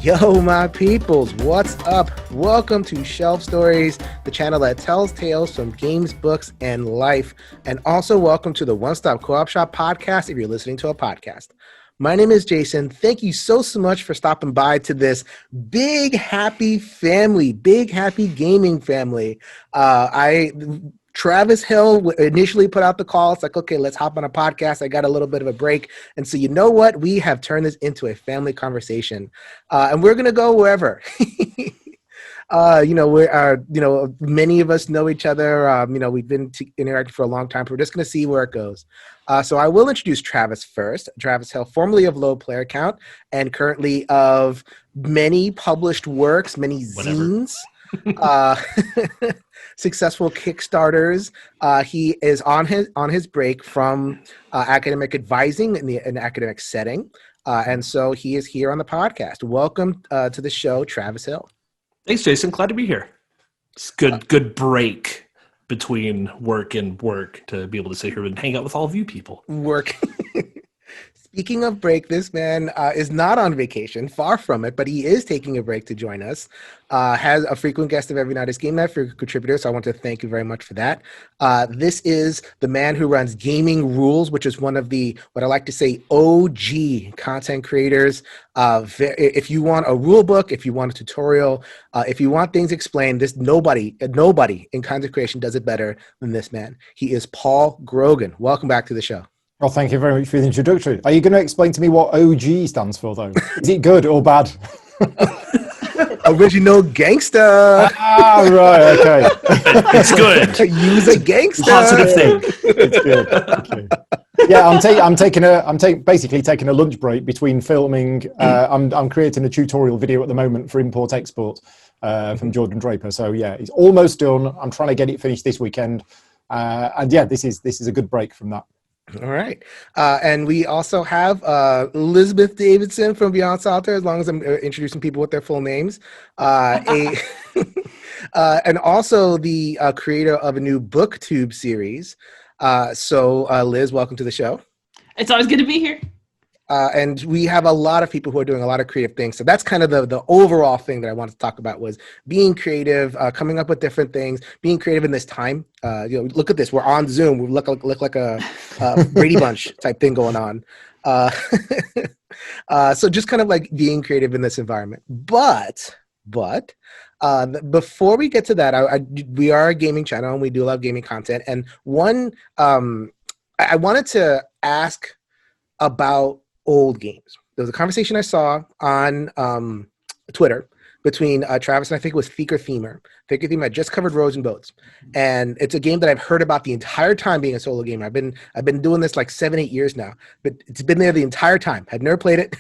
Yo, my peoples, what's up? Welcome to Shelf Stories, the channel that tells tales from games, books, and life. And also welcome to the One Stop Co-op Shop podcast if you're listening to a podcast. My name is Jason. Thank you so much for stopping by to this big, happy family, big, happy gaming family. Travis Hill initially put out the call. It's like, okay, let's hop on a podcast. I got a little bit of a break. And so you know what? We have turned this into a family conversation. And we're going to go wherever. Many of us know each other. We've been interacting for a long time. So we're just going to see where it goes. So I will introduce Travis first. Travis Hill, formerly of Low Player Count and currently of many published works, many zines. Successful Kickstarters. He is on his break from academic advising in an academic setting, and so he is here on the podcast. Welcome to the show, Travis Hill. Thanks, Jason. Glad to be here. It's good break between work and work to be able to sit here and hang out with all of you people. Work. Speaking of break, this man is not on vacation, far from it, but he is taking a break to join us. Has a frequent guest of Every Night is Game Night for contributor, so I want to thank you very much for that. This is the man who runs Gaming Rules, which is one of the, what I like to say, OG content creators. If you want a rule book, if you want a tutorial, if you want things explained, nobody in content creation does it better than this man. He is Paul Grogan. Welcome back to the show. Well, thank you very much for the introduction. Are you going to explain to me what OG stands for, though? Is it good or bad? Original gangster. Right, okay. It's good. Use a gangster. Positive thing. It's good. Okay. Yeah, I'm basically taking a lunch break between filming. I'm creating a tutorial video at the moment for import export from Jordan Draper. So yeah, it's almost done. I'm trying to get it finished this weekend, and yeah, this is a good break from that. All right. And we also have Liz Davidson from Beyond Solitaire, as long as I'm introducing people with their full names. And also the creator of a new BookTube series. Liz, welcome to the show. It's always good to be here. And we have a lot of people who are doing a lot of creative things. So that's kind of the overall thing that I wanted to talk about was being creative, coming up with different things, being creative in this time. Look at this. We're on Zoom. We look like a Brady Bunch type thing going on. So just kind of like being creative in this environment. But before we get to that, we are a gaming channel and we do love gaming content. And I wanted to ask about old games. There was a conversation I saw on Twitter between Travis and I think it was Faker Themer. Faker Themer had just covered Roads and Boats, and it's a game that I've heard about the entire time being a solo game. I've been doing this like 7-8 years now, but it's been there the entire time. I've never played it.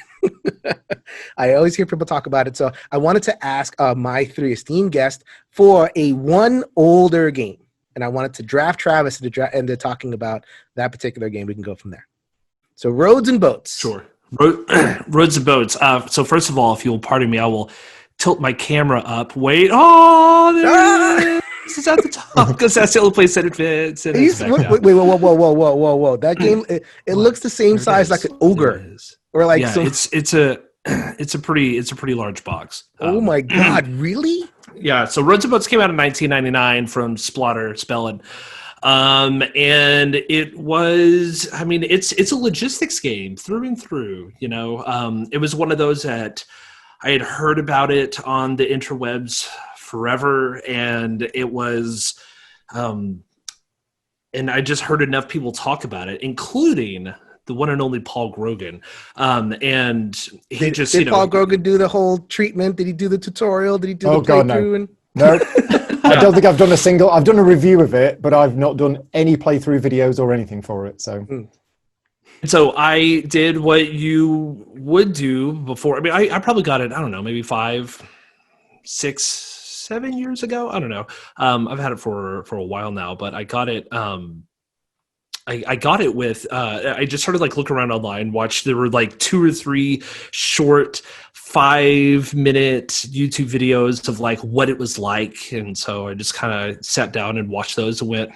I always hear people talk about it, so I wanted to ask my three esteemed guests for one older game, and I wanted to draft Travis into talking about that particular game. We can go from there. So Roads and Boats. Sure. Roads and Boats. So first of all, if you'll pardon me, I will tilt my camera up. Wait. Oh, there it is. It's at the top because that's the only place that it fits. Wait, whoa. That game, it looks the same size like an ogre. Or like it's a pretty large box. Oh my God, really? Yeah. So Roads and Boats came out in 1999 from Splotter Spellin. And it was, it's a logistics game through and through, it was one of those that I had heard about it on the interwebs forever. And it was, and I just heard enough people talk about it, including the one and only Paul Grogan. And he did Paul Grogan do the whole treatment? Did he do the tutorial? Did he do the playthrough? No. I don't think I've done a review of it, but I've not done any playthrough videos or anything for it. So I did what you would do before. I probably got it, I don't know, maybe 5, 6, 7 years ago. I don't know. I've had it for a while now, but I got it I got it with I just started like looking around online, watched there were like 2 or 3 short 5-minute YouTube videos of like what it was like, and so I just kind of sat down and watched those and went,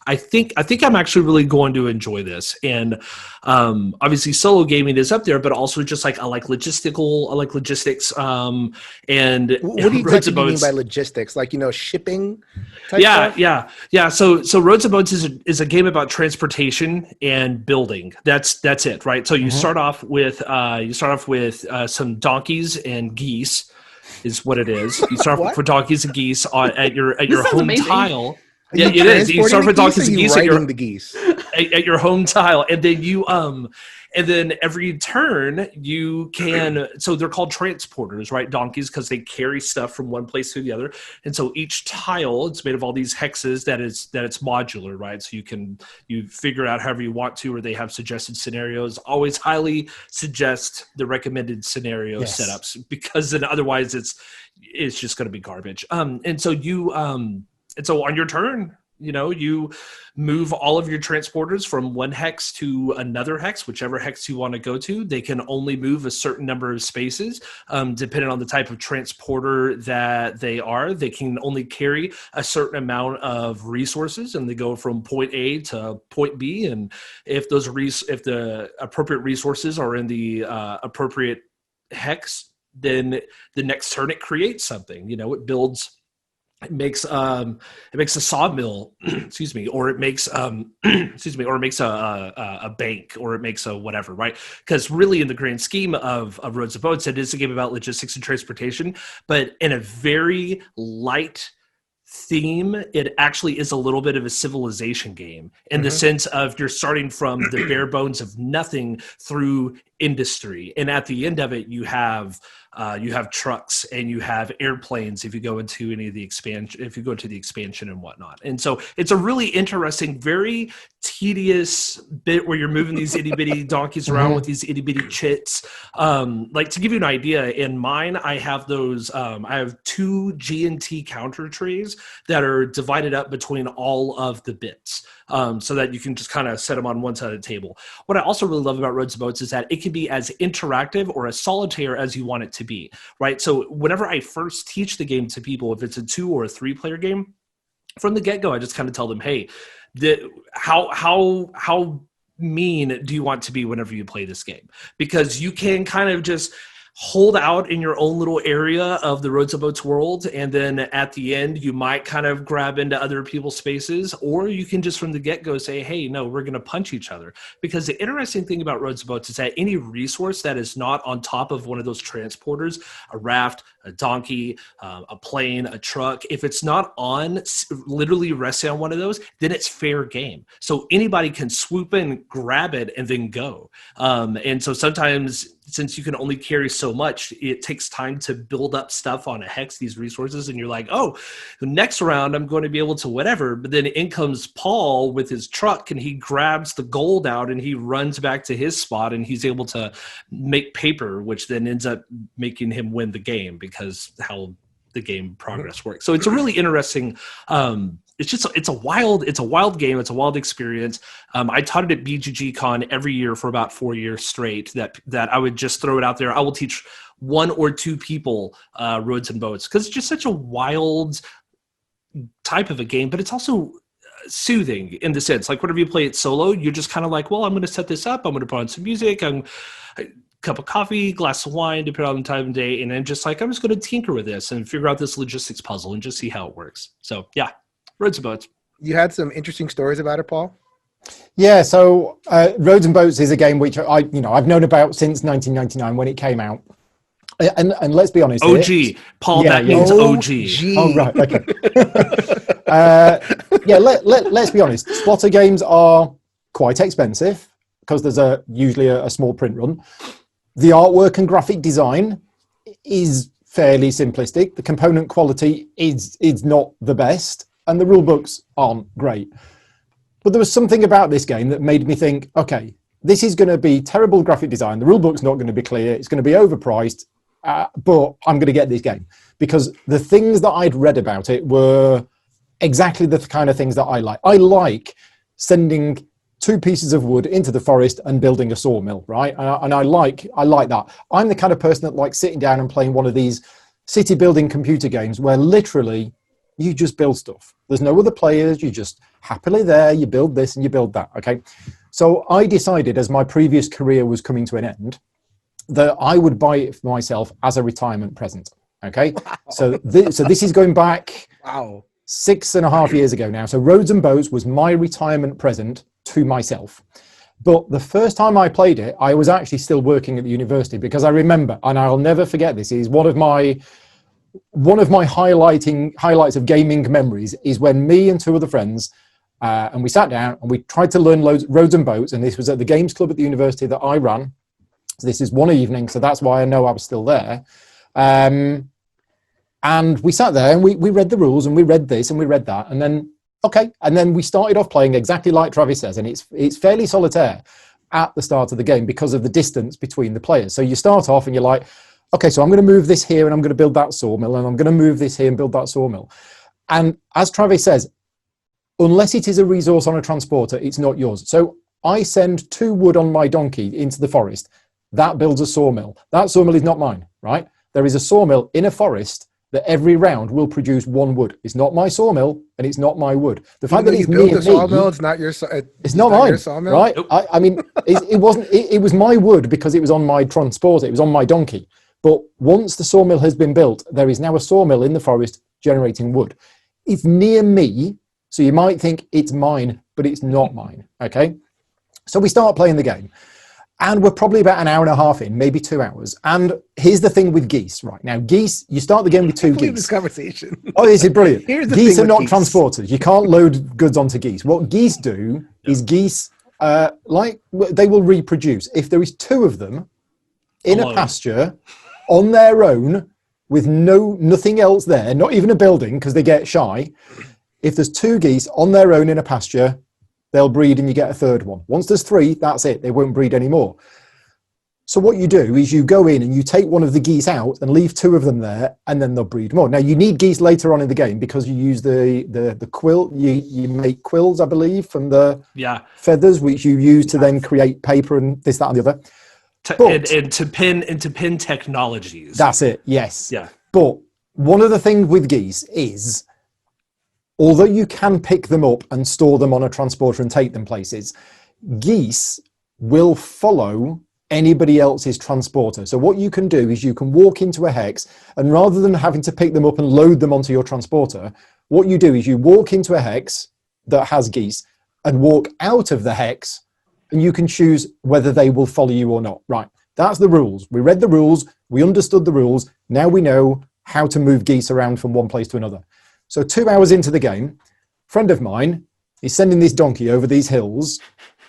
I think I'm actually really going to enjoy this. And obviously solo gaming is up there, but also just like I like logistics. And What do you exactly mean by logistics? Like, shipping type stuff? Yeah. So Roads and Boats is a game about transportation and building. That's it, right? So you start off with some donkeys and geese, is what it is. You start off with donkeys and geese at your home amazing. tile. Yeah, it is. You start with donkeys and geese at your home tile, and then every turn you can. So they're called transporters, right? Donkeys, because they carry stuff from one place to the other. And so each tile, it's made of all these hexes that it's modular, right? So you figure out however you want to, or they have suggested scenarios. Always highly suggest the recommended scenario setups, because then otherwise it's just going to be garbage. And so on your turn, you move all of your transporters from one hex to another hex, whichever hex you want to go to. They can only move a certain number of spaces, depending on the type of transporter that they are. They can only carry a certain amount of resources, and they go from point A to point B. And if the appropriate resources are in the appropriate hex, then the next turn it creates something. It builds. It makes a sawmill, excuse me, or it makes or it makes a bank, or it makes a whatever, right? Because really, in the grand scheme of Roads and Boats, it is a game about logistics and transportation, but in a very light theme. It actually is a little bit of a civilization game in the sense of you're starting from the bare bones of nothing through industry, and at the end of it, you have trucks and you have airplanes if you go into any of the expansion and whatnot. And so it's a really interesting, very tedious bit where you're moving these itty bitty donkeys around with these itty bitty chits. Like, to give you an idea, in mine, I have those, I have 2 G&T counter trays that are divided up between all of the bits. So that you can just kind of set them on one side of the table. What I also really love about Roads and Boats is that it can be as interactive or as solitaire as you want it to be, right? So whenever I first teach the game to people, if it's a 2 or a 3 player game, from the get-go, I just kind of tell them, hey, how mean do you want to be whenever you play this game? Because you can kind of just hold out in your own little area of the Roads and Boats world, and then at the end you might kind of grab into other people's spaces, or you can just from the get-go say, hey, no, we're going to punch each other. Because the interesting thing about Roads and Boats is that any resource that is not on top of one of those transporters, a raft, a donkey, a plane, a truck, if it's not on, literally resting on one of those, then it's fair game. So anybody can swoop in, grab it, and then go. And so sometimes, since you can only carry so much, it takes time to build up stuff on a hex, these resources, and you're like, oh, the next round I'm going to be able to whatever. But then in comes Paul with his truck, and he grabs the gold out and he runs back to his spot, and he's able to make paper, which then ends up making him win the game, because how the game progress works. So it's a really interesting, it's a wild game. It's a wild experience. I taught it at BGG Con every year for about 4 years straight, that I would just throw it out there. I will teach 1 or 2 people Roads and Boats, because it's just such a wild type of a game, but it's also soothing in the sense, like, whenever you play it solo, you're just kind of like, well, I'm going to set this up. I'm going to put on some music. Cup of coffee, glass of wine, depending on the time of day, and then just like, I'm just going to tinker with this and figure out this logistics puzzle and just see how it works. So yeah, Roads and Boats. You had some interesting stories about it, Paul? Yeah, so Roads and Boats is a game which I've known about since 1999 when it came out. And let's be honest. OG. Paul, that means OG. Oh, right, okay. Let's be honest. Spotter games are quite expensive because there's usually a small print run. The artwork and graphic design is fairly simplistic. The component quality is not the best, and the rule books aren't great. But there was something about this game that made me think, okay, this is going to be terrible graphic design. The rule book's not going to be clear. It's going to be overpriced, but I'm going to get this game. Because the things that I'd read about it were exactly the kind of things that I like. I like sending 2 pieces of wood into the forest and building a sawmill, right? And I like that. I'm the kind of person that likes sitting down and playing one of these city building computer games where literally you just build stuff. There's no other players. You're just happily there. You build this and you build that. Okay. So I decided, as my previous career was coming to an end, that I would buy it for myself as a retirement present. Okay. Wow. So this is going back 6.5 years ago now. So Roads and Boats was my retirement present to myself. But the first time I played it, I was actually still working at the university, because I remember, and I'll never forget this, is one of my highlights of gaming memories is when me and 2 other friends, and we sat down and we tried to learn Roads and Boats, and this was at the games club at the university that I ran. So this is one evening, so that's why I know I was still there. And we sat there and we read the rules, and we read this and we read that, and then and then we started off playing exactly like Travis says, and it's fairly solitaire at the start of the game because of the distance between the players. So you start off and you're like, okay, so I'm going to move this here and I'm going to build that sawmill, and I'm going to move this here and build that sawmill. And as Travis says, unless it is a resource on a transporter, it's not yours. So I send 2 wood on my donkey into the forest. That builds a sawmill. That sawmill is not mine, right? There is a sawmill in a forest that every round will produce 1 wood. It's not my sawmill, and it's not my wood. The fact that it's near me, sawmill, it's not your. It's not mine, right? Nope. I mean, it wasn't. It was my wood because it was on my transporter. It was on my donkey. But once the sawmill has been built, there is now a sawmill in the forest generating wood. It's near me, so you might think it's mine, but it's not mine. Okay, so we start playing the game. And we're probably about an hour and a half in, maybe 2 hours. And here's the thing with geese, right? Now, geese, you start the game with 2 geese. This conversation. Oh, this is brilliant. Geese are not transporters. You can't load goods onto geese. What geese do is geese, they will reproduce. If there is 2 of them in a pasture on their own with nothing else there, not even a building because they get shy, if there's 2 geese on their own in a pasture, they'll breed and you get a 3rd one. Once there's 3, that's it. They won't breed anymore. So what you do is you go in and you take one of the geese out and leave 2 of them there, and then they'll breed more. Now, you need geese later on in the game because you use the quill. You make quills, I believe, from the feathers, which you use to then create paper and this, that, and the other. And to pin technologies. That's it, yes. Yeah. But one of the things with geese is, although you can pick them up and store them on a transporter and take them places, geese will follow anybody else's transporter. So what you can do is you can walk into a hex, and rather than having to pick them up and load them onto your transporter, what you do is you walk into a hex that has geese and walk out of the hex, and you can choose whether they will follow you or not. Right, that's the rules. We read the rules, we understood the rules, now we know how to move geese around from one place to another. So 2 hours into the game, a friend of mine is sending this donkey over these hills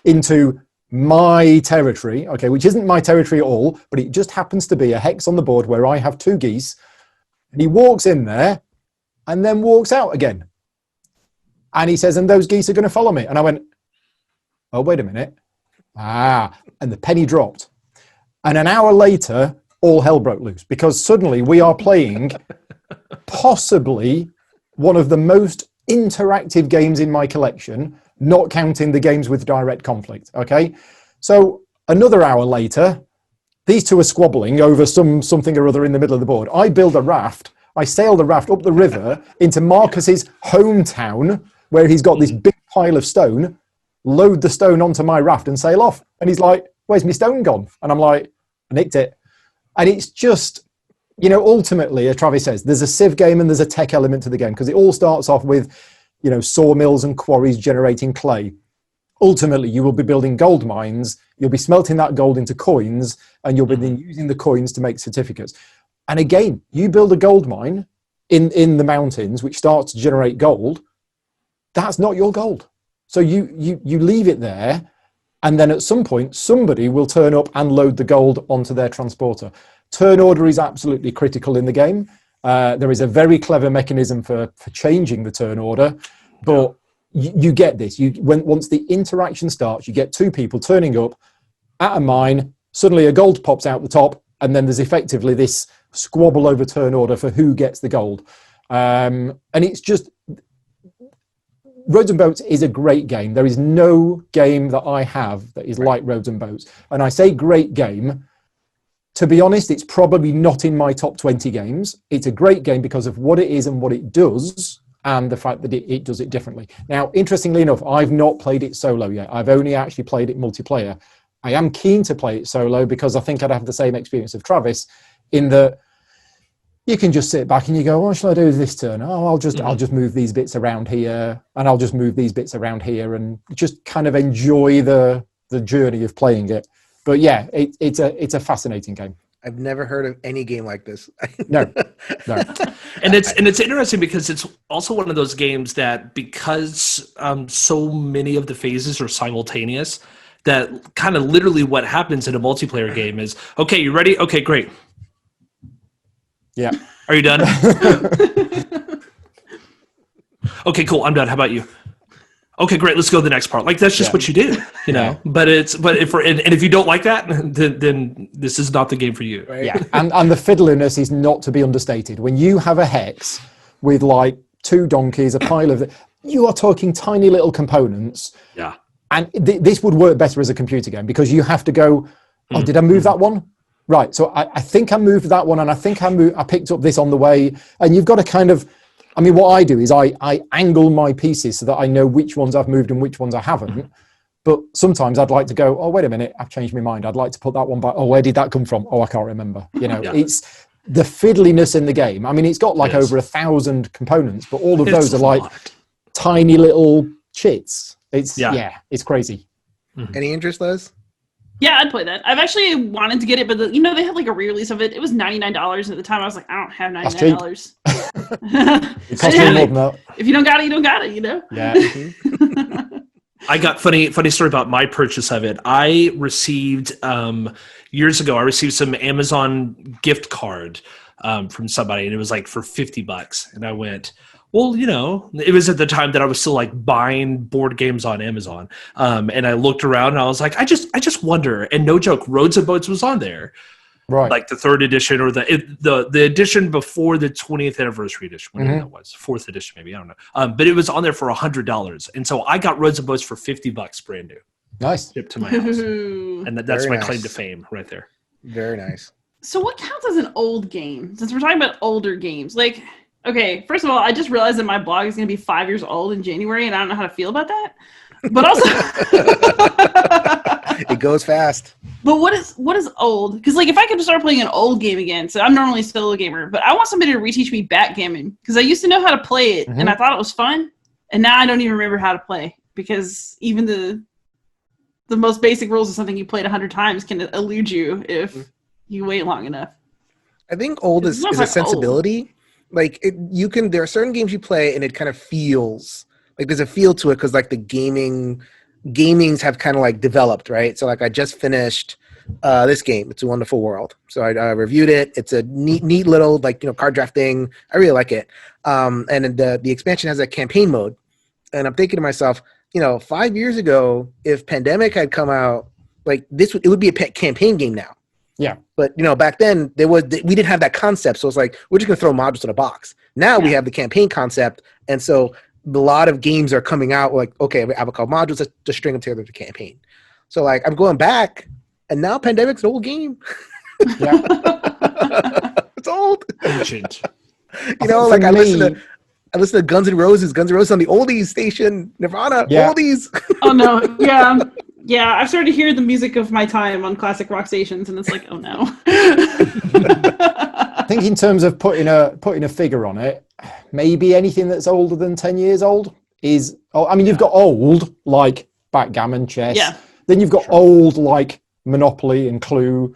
into my territory, okay, which isn't my territory at all, but it just happens to be a hex on the board where I have 2 geese. And he walks in there and then walks out again. And he says, and those geese are going to follow me. And I went, oh, wait a minute. And the penny dropped. And an hour later, all hell broke loose because suddenly we are playing possibly one of the most interactive games in my collection, not counting the games with direct conflict, okay? So another hour later, these 2 are squabbling over something or other in the middle of the board. I build a raft. I sail the raft up the river into Marcus's hometown, where he's got this big pile of stone, load the stone onto my raft and sail off. And he's like, where's my stone gone? And I'm like, I nicked it. And it's just, you know, ultimately, as Travis says, there's a civ game and there's a tech element to the game because it all starts off with, you know, sawmills and quarries generating clay. Ultimately, you will be building gold mines, you'll be smelting that gold into coins, and you'll be then using the coins to make certificates. And again, you build a gold mine in the mountains, which starts to generate gold, that's not your gold. So you leave it there, and then at some point, somebody will turn up and load the gold onto their transporter. Turn order is absolutely critical in the game. There is a very clever mechanism for changing the turn order, but you get this. Once the interaction starts, you get 2 people turning up at a mine, suddenly a gold pops out the top, and then there's effectively this squabble over turn order for who gets the gold. And it's just, Roads and Boats is a great game. There is no game that I have that is like Roads and Boats. And I say great game. To be honest, it's probably not in my top 20 games. It's a great game because of what it is and what it does, and the fact that it does it differently. Now, interestingly enough, I've not played it solo yet. I've only actually played it multiplayer. I am keen to play it solo because I think I'd have the same experience of Travis, in that you can just sit back and you go, what shall I do this turn? Oh, I'll just move these bits around here, and I'll just move these bits around here, and just kind of enjoy the journey of playing it. But yeah, it's a fascinating game. I've never heard of any game like this. No. And it's interesting because it's also one of those games that, because so many of the phases are simultaneous, that kind of literally what happens in a multiplayer game is, okay, you ready? Okay, great. Yeah. Are you done? Okay, cool. I'm done. How about you? Okay, great. Let's go to the next part. Like, that's just what you do, you know. But if you don't like that, then this is not the game for you. Right? Yeah, and the fiddliness is not to be understated. When you have a hex with like 2 donkeys, a pile of you are talking tiny little components. Yeah. And this would work better as a computer game, because you have to go, oh, did I move that one? Right. So I think I moved that one, and I think I picked up this on the way. And you've got to kind of, I mean, what I do is I angle my pieces so that I know which ones I've moved and which ones I haven't. But sometimes I'd like to go, oh, wait a minute, I've changed my mind. I'd like to put that one back. Oh, where did that come from? Oh, I can't remember. You know, it's the fiddliness in the game. I mean, it's got like over 1,000 components, but all of those are like tiny little chits. It's it's crazy. Any interest, Liz? Yeah, I'd play that. I've actually wanted to get it, but they had like a re-release of it. It was $99 at the time. I was like, I don't have $99. It costs me more than that. If you don't got it, you don't got it, you know? Yeah. I got funny story about my purchase of it. I received years ago. I received some Amazon gift card from somebody, and it was like for $50. And I went, well, you know, it was at the time that I was still like buying board games on Amazon. And I looked around and I was like, I just wonder. And no joke, Roads and Boats was on there. Right. Like the 3rd edition or the edition before the 20th anniversary edition, whatever that was, 4th edition maybe, I don't know. But it was on there for $100, and so I got Roads and Boats for $50 brand new. Nice. Shipped to my house, and that's my claim to fame right there. Very nice. So what counts as an old game? Since we're talking about older games, like, okay, first of all, I just realized that my blog is going to be 5 years old in January, and I don't know how to feel about that. But also, it goes fast. But what is old? Because like, if I could start playing an old game again, so I'm normally a solo gamer, but I want somebody to reteach me backgammon, because I used to know how to play it and I thought it was fun, and now I don't even remember how to play, because even the most basic rules of something you played 100 times can elude you if you wait long enough. I think old is a sensibility. Old. Like there are certain games you play and it kind of feels like there's a feel to it, because like the gamings have kind of like developed, right? So like I just finished this game, It's a Wonderful World. So I reviewed it. It's a neat little like, you know, card draft thing. I really like it. And the expansion has a campaign mode. And I'm thinking to myself, you know, 5 years ago, if Pandemic had come out, like it would be a campaign game now. Yeah. But, you know, back then we didn't have that concept. So it's like, we're just going to throw modules in a box. Now we have the campaign concept. And so a lot of games are coming out like, okay, I have a couple modules, let's just string them together to campaign. So like, I'm going back, and now Pandemic's an old game. Yeah. It's old. Ancient. You know, like I listen to Guns N' Roses on the oldies station, Nirvana, oldies. Oh no, yeah. I've started to hear the music of my time on classic rock stations, and it's like, oh no. I think in terms of putting a figure on it, maybe anything that's older than 10 years old is. Oh, I mean, you've got old like backgammon, chess. Yeah. Then you've got old like Monopoly and Clue.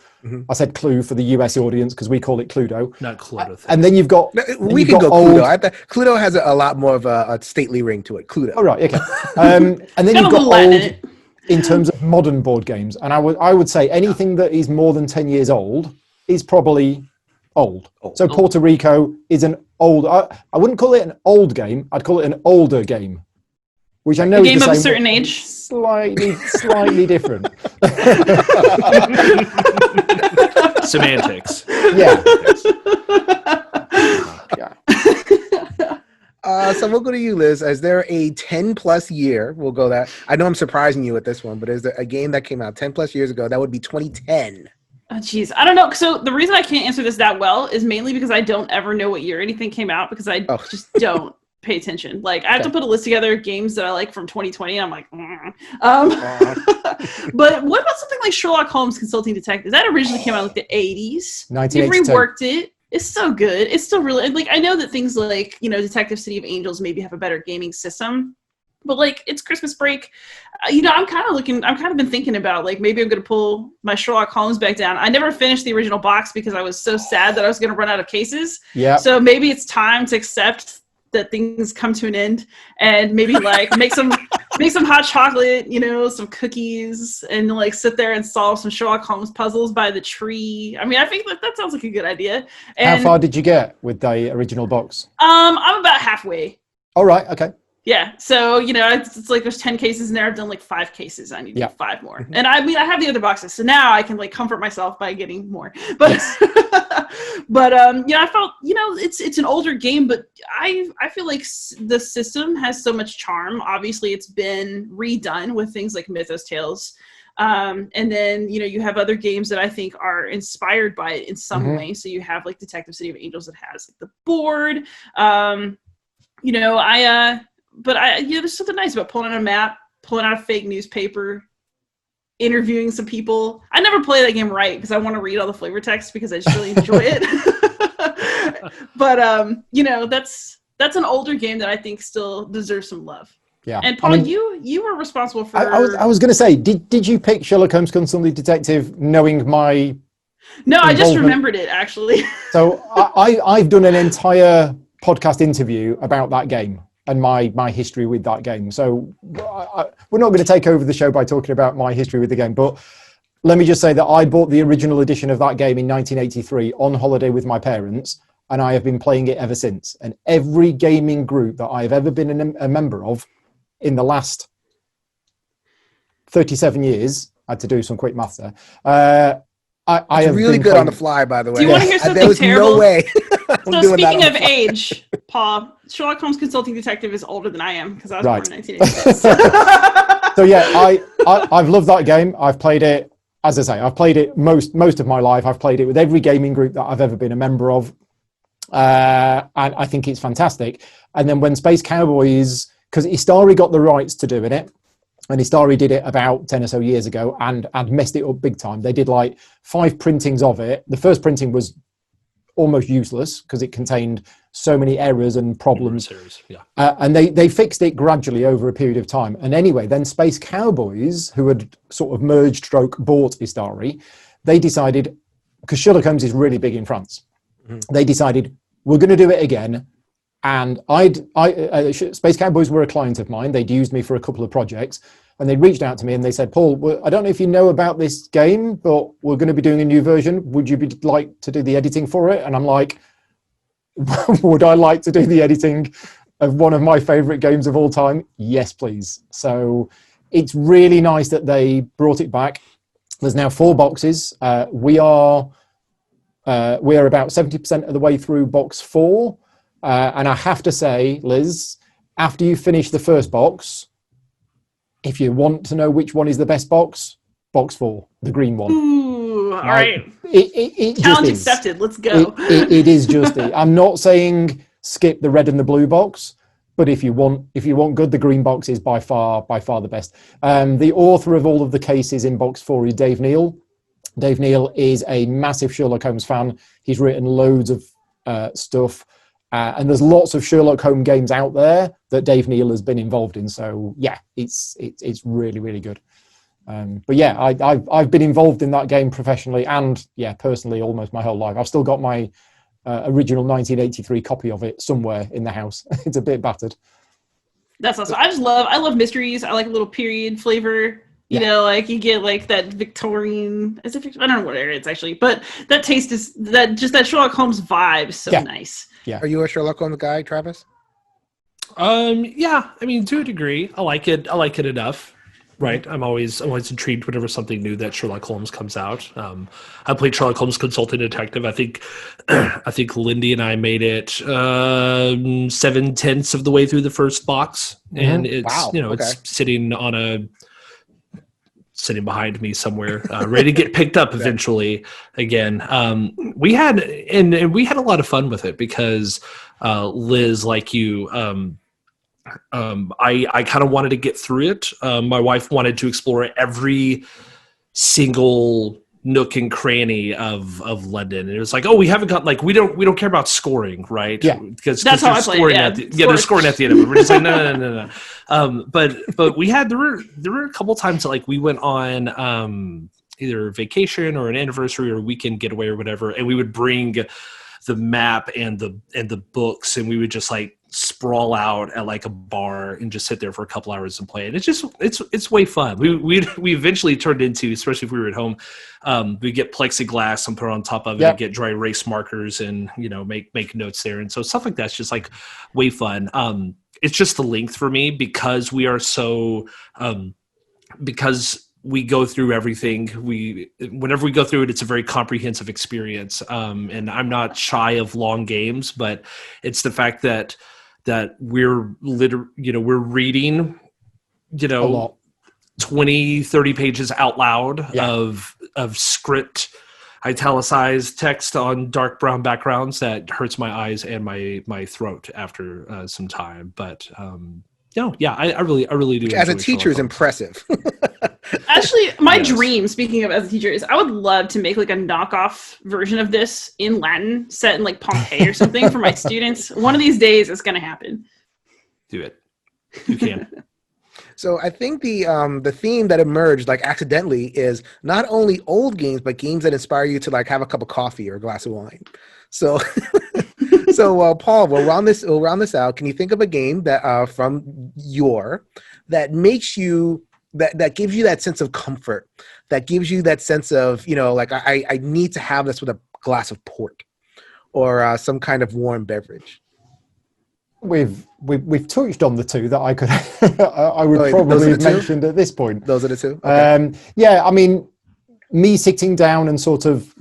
I said Clue for the US audience because we call it Cluedo. Not Cluedo. And then you've got we can go Cluedo. I bet Cluedo has a lot more of a stately ring to it. Cluedo. Oh right, okay. And then you've got old in terms of modern board games, and I would say anything that is more than 10 years old is probably old. So Puerto Rico is an old. I wouldn't call it an old game. I'd call it an older game, which I know is the same, of a certain age. Slightly different. Semantics. Yeah. Yeah. So we'll go to you, Liz. Is there a 10 plus year? We'll go that. I know I'm surprising you with this one, but is there a game that came out 10 plus years ago? That would be 2010. Oh, geez. I don't know. So the reason I can't answer this that well is mainly because I don't ever know what year anything came out because I just don't pay attention. Like I have to put a list together of games that I like from 2020. And I'm like, but what about something like Sherlock Holmes Consulting Detective? That originally came out in like the 80s. You've 1982. reworked it. It's so good. It's still really like I know that things like Detective City of Angels maybe have a better gaming system, but like it's Christmas break. I'm kind of been thinking about like maybe I'm gonna pull my Sherlock Holmes back down. I never finished the original box because I was so sad that I was gonna run out of cases. Yeah. So maybe it's time to accept that things come to an end and maybe like make some hot chocolate, some cookies, and like sit there and solve some Sherlock Holmes puzzles by the tree. I mean, I think that sounds like a good idea. And, how far did you get with the original box? I'm about halfway. All right. Okay. Yeah. So, it's like there's 10 cases in there. I've done like 5 cases. I need to do 5 more. Mm-hmm. And I mean, I have the other boxes. So now I can like comfort myself by getting more. But, but I felt, it's an older game, but I feel like the system has so much charm. Obviously, it's been redone with things like Mythos Tales. And then, you have other games that I think are inspired by it in some way. So you have like Detective City of Angels that has like the board. There's something nice about pulling out a map, pulling out a fake newspaper, interviewing some people. I never play that game right because I want to read all the flavor text because I just really enjoy it. But that's an older game that I think still deserves some love. Yeah. And Paul, you were responsible for. I was going to say, did you pick Sherlock Holmes Consulting Detective knowing my? No, I just remembered it actually. So I've done an entire podcast interview about that game and my history with that game. So we're not going to take over the show by talking about my history with the game, but let me just say that I bought the original edition of that game in 1983 on holiday with my parents, and I have been playing it ever since. And every gaming group that I've ever been a member of in the last 37 years, I had to do some quick math there. I have really good on the fly, by the way. Do you want to hear something there was terrible? No way. So speaking of age, Paul, Sherlock Holmes Consulting Detective is older than I am because I was born in 1986. So yeah, I've loved that game. I've played it, as I say, I've played it most of my life. I've played it with every gaming group that I've ever been a member of, and I think it's fantastic. And then when Space Cowboys, because Istari got the rights to doing it, and Istari did it about 10 or so years ago and messed it up big time. They did like 5 printings of it. The first printing was almost useless because it contained so many errors and problems. And they fixed it gradually over a period of time. And anyway, then Space Cowboys, who had sort of bought Istari, they decided, because Sherlock Holmes is really big in France, they decided, we're going to do it again. And Space Cowboys were a client of mine. They'd used me for a couple of projects, and they reached out to me and they said, Paul, I don't know if you know about this game, but we're going to be doing a new version. Would you like to do the editing for it? And I'm like, would I like to do the editing of one of my favorite games of all time? Yes, please. So it's really nice that they brought it back. There's now 4 boxes. We are about 70% of the way through box 4. And I have to say, Liz, after you finish the first box, if you want to know which one is the best box 4, the green one. Ooh, all right. It Challenge accepted. Let's go. It is just it. I'm not saying skip the red and the blue box, but if you want good, the green box is by far the best. The author of all of the cases in box 4 is Dave Neal. Dave Neal is a massive Sherlock Holmes fan. He's written loads of stuff. And there's lots of Sherlock Holmes games out there that Dave Neal has been involved in. So yeah, it's really, really good. But yeah, I've been involved in that game professionally and personally almost my whole life. I've still got my original 1983 copy of it somewhere in the house. It's a bit battered. That's awesome. I love mysteries. I like a little period flavor. You know, like you get like that Victorian, I don't know what era it's actually, but that taste is that Sherlock Holmes vibe is so nice. Yeah. Are you a Sherlock Holmes guy, Travis? Yeah. I mean, to a degree, I like it enough. Right. I'm always intrigued whenever something new that Sherlock Holmes comes out. I played Sherlock Holmes Consulting Detective. I think Lindy and I made it 7/10 of the way through the first box, and it's Wow. it's sitting behind me somewhere, ready to get picked up eventually. Again, we had a lot of fun with it because Liz, like you. I kind of wanted to get through it. My wife wanted to explore every single nook and cranny of London, and it was like, oh, we haven't got we don't care about scoring, right? Yeah, because that's how I play it. They're scoring at the end of it. We're just like no. But there were a couple times that we went on either vacation or an anniversary or a weekend getaway or whatever, and we would bring the map and the books, and we would just sprawl out at a bar and just sit there for a couple hours and play. And it's way fun. We eventually turned into, especially if we were at home, we get plexiglass and put it on top of it, and get dry erase markers and make notes there. And so stuff like that's just way fun. It's just the length for me because we are so because we go through everything. Whenever we go through it, it's a very comprehensive experience. And I'm not shy of long games, but it's the fact that we're we're reading, a lot. 20, 30 pages out loud of script, italicized text on dark brown backgrounds that hurts my eyes and my throat after some time. But I really do. As a teacher is impressive. Actually, my dream, speaking of as a teacher, is I would love to make a knockoff version of this in Latin, set in Pompeii or something for my students. One of these days, it's going to happen. Do it. You can. So I think the theme that emerged accidentally is not only old games, but games that inspire you to have a cup of coffee or a glass of wine. So, Paul, we'll round this out. Can you think of a game that that makes you that gives you that sense of comfort, that gives you that sense of I need to have this with a glass of port or some kind of warm beverage? We've touched on the two that I could I would probably have mentioned at this point. Those are the two. Okay. I mean, me sitting down and sort of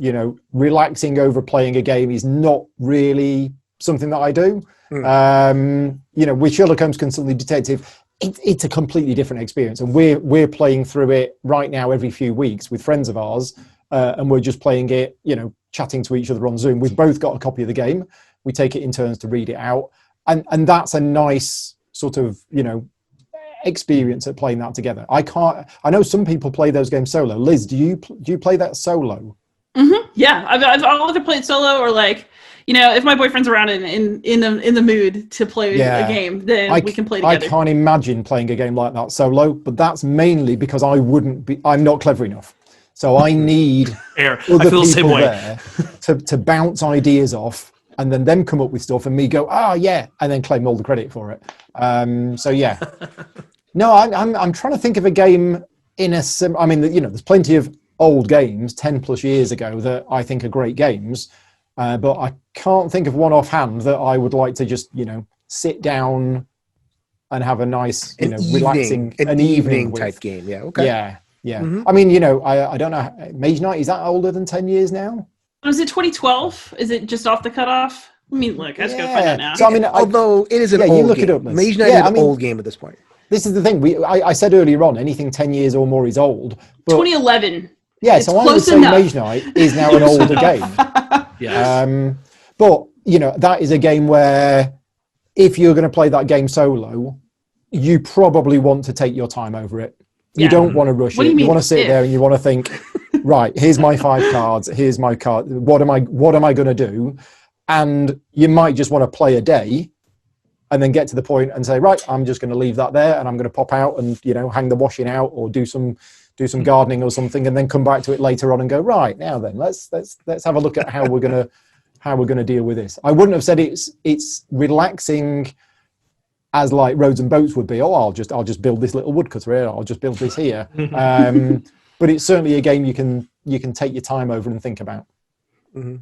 relaxing over playing a game is not really something that I do. With Sherlock Holmes Consulting Detective, it's a completely different experience, and we're playing through it right now every few weeks with friends of ours, and we're just playing it, chatting to each other on Zoom. We've both got a copy of the game. We take it in turns to read it out, and that's a nice sort of experience at playing that together. I know some people play those games solo. Liz, do you play that solo? Mm-hmm. Yeah, I've either played solo or if my boyfriend's around and in the mood to play a game, then we can play together. I can't imagine playing a game like that solo, but that's mainly because I'm not clever enough. So I need other people there to bounce ideas off, and then them come up with stuff, and me go, and then claim all the credit for it. No, I'm trying to think of a game there's plenty of old games 10 plus years ago that I think are great games. But I can't think of one offhand that I would like to just, sit down and have a nice, relaxing evening type game. Yeah. Okay. Yeah. Mm-hmm. I mean, I don't know. Mage Knight, is that older than 10 years now? Was it 2012? Is it just off the cutoff? I mean, look, I just gotta find out now. So, although it is an old look game. It up, Liz. Mage Knight is an old game at this point. This is the thing. I said earlier on, anything 10 years or more is old. But 2011. Yeah, so I would say Mage Knight is now an older game. Yes. But that is a game where if you're going to play that game solo, you probably want to take your time over it. You don't want to rush it. You want to sit there and you want to think, right, here's my 5 cards. Here's my card. What am I going to do? And you might just want to play a day and then get to the point and say, right, I'm just going to leave that there and I'm going to pop out and, hang the washing out or do some gardening or something, and then come back to it later on and go, right, now then let's have a look at how we're going to deal with this. I wouldn't have said it's relaxing as roads and boats would be. I'll just build this little woodcutter here. I'll just build this here. But it's certainly a game you can take your time over and think about. Mm-hmm.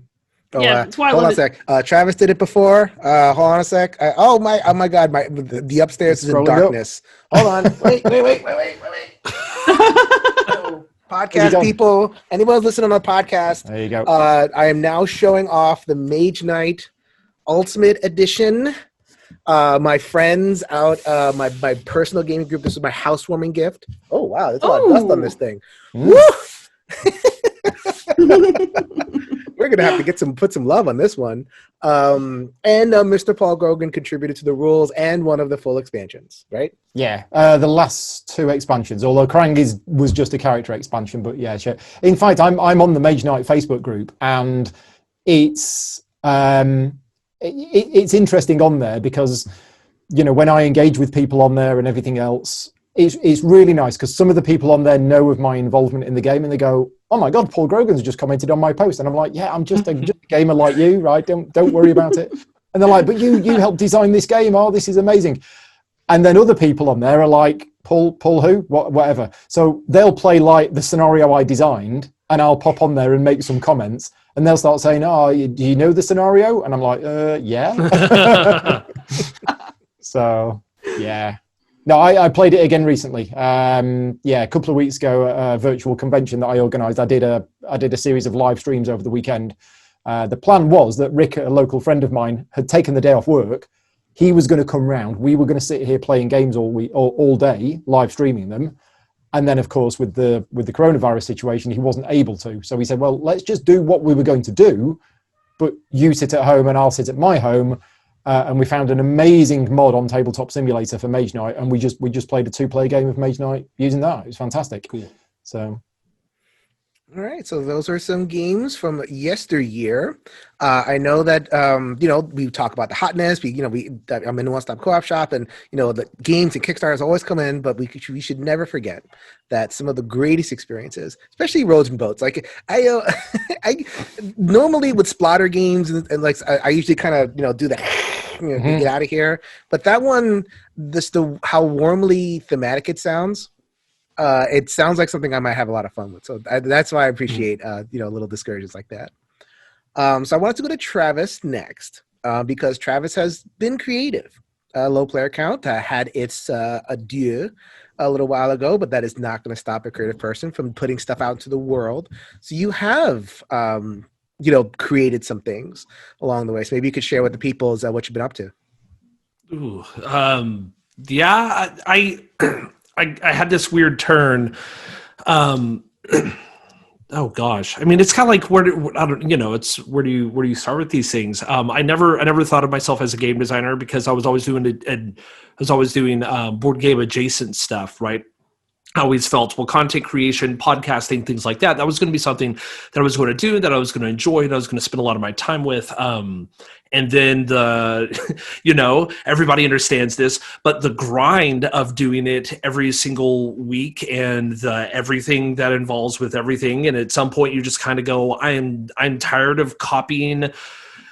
That's why I hold love on a sec. Travis did it before. Hold on a sec. Oh my God! The upstairs is in darkness. Hold on. Wait. So, podcast people, anyone who's listening on the podcast, There you go. I am now showing off the Mage Knight Ultimate Edition. My friends out, my personal gaming group. This is my housewarming gift. Oh wow, there's a lot of dust on this thing. Woo! We're gonna have to put some love on this one. And Mr. Paul Grogan contributed to the rules and one of the full expansions, right? Yeah, the last 2 expansions. Although Krang was just a character expansion, but yeah, sure. In fact, I'm on the Mage Knight Facebook group, and it's interesting on there because, you know, when I engage with people on there and everything else, it's really nice because some of the people on there know of my involvement in the game and they go, "Oh my God, Paul Grogan's just commented on my post," and I'm like, "Yeah, I'm just a gamer like you, right? Don't worry about it." And they're like, "But you helped design this game. Oh, this is amazing." And then other people on there are like, "Paul who? Whatever." So they'll play like the scenario I designed, and I'll pop on there and make some comments, and they'll start saying, "Oh, do you know the scenario?" And I'm like, "Yeah." So yeah. No, I played it again recently. A couple of weeks ago at a virtual convention that I organised, I did a series of live streams over the weekend. The plan was that Rick, a local friend of mine, had taken the day off work. He was going to come round. We were going to sit here playing games all day, live streaming them. And then, of course, with the coronavirus situation, he wasn't able to. So he said, "Well, let's just do what we were going to do, but you sit at home and I'll sit at my home." And we found an amazing mod on Tabletop Simulator for Mage Knight, and we just played a 2-player game of Mage Knight using that. It was fantastic. Cool. So, all right. So those are some games from yesteryear. I know that we talk about the hotness. I'm in the One Stop Co-op Shop, and the games and Kickstarters always come in, but we should never forget that some of the greatest experiences, especially Roads and Boats. Like I normally with splatter games and like I usually kind of do that. Get out of here. But that one, how warmly thematic it sounds like something I might have a lot of fun with. So that's why I appreciate little discouragements like that. So I wanted to go to Travis next because Travis has been creative. Low player count had its adieu a little while ago, but that is not going to stop a creative person from putting stuff out into the world. So you have created some things along the way. So maybe you could share with the people what you've been up to. Ooh, yeah, I had this weird turn. Oh gosh, I mean, it's kind of like it's where do you start with these things? I never thought of myself as a game designer because I was always doing board game adjacent stuff, right? I always felt, well, content creation, podcasting, things like that, that was going to be something that I was going to do, that I was going to enjoy, that I was going to spend a lot of my time with. And then everybody understands this, but the grind of doing it every single week and everything that involves with everything. And at some point you just kind of go, I'm tired of copying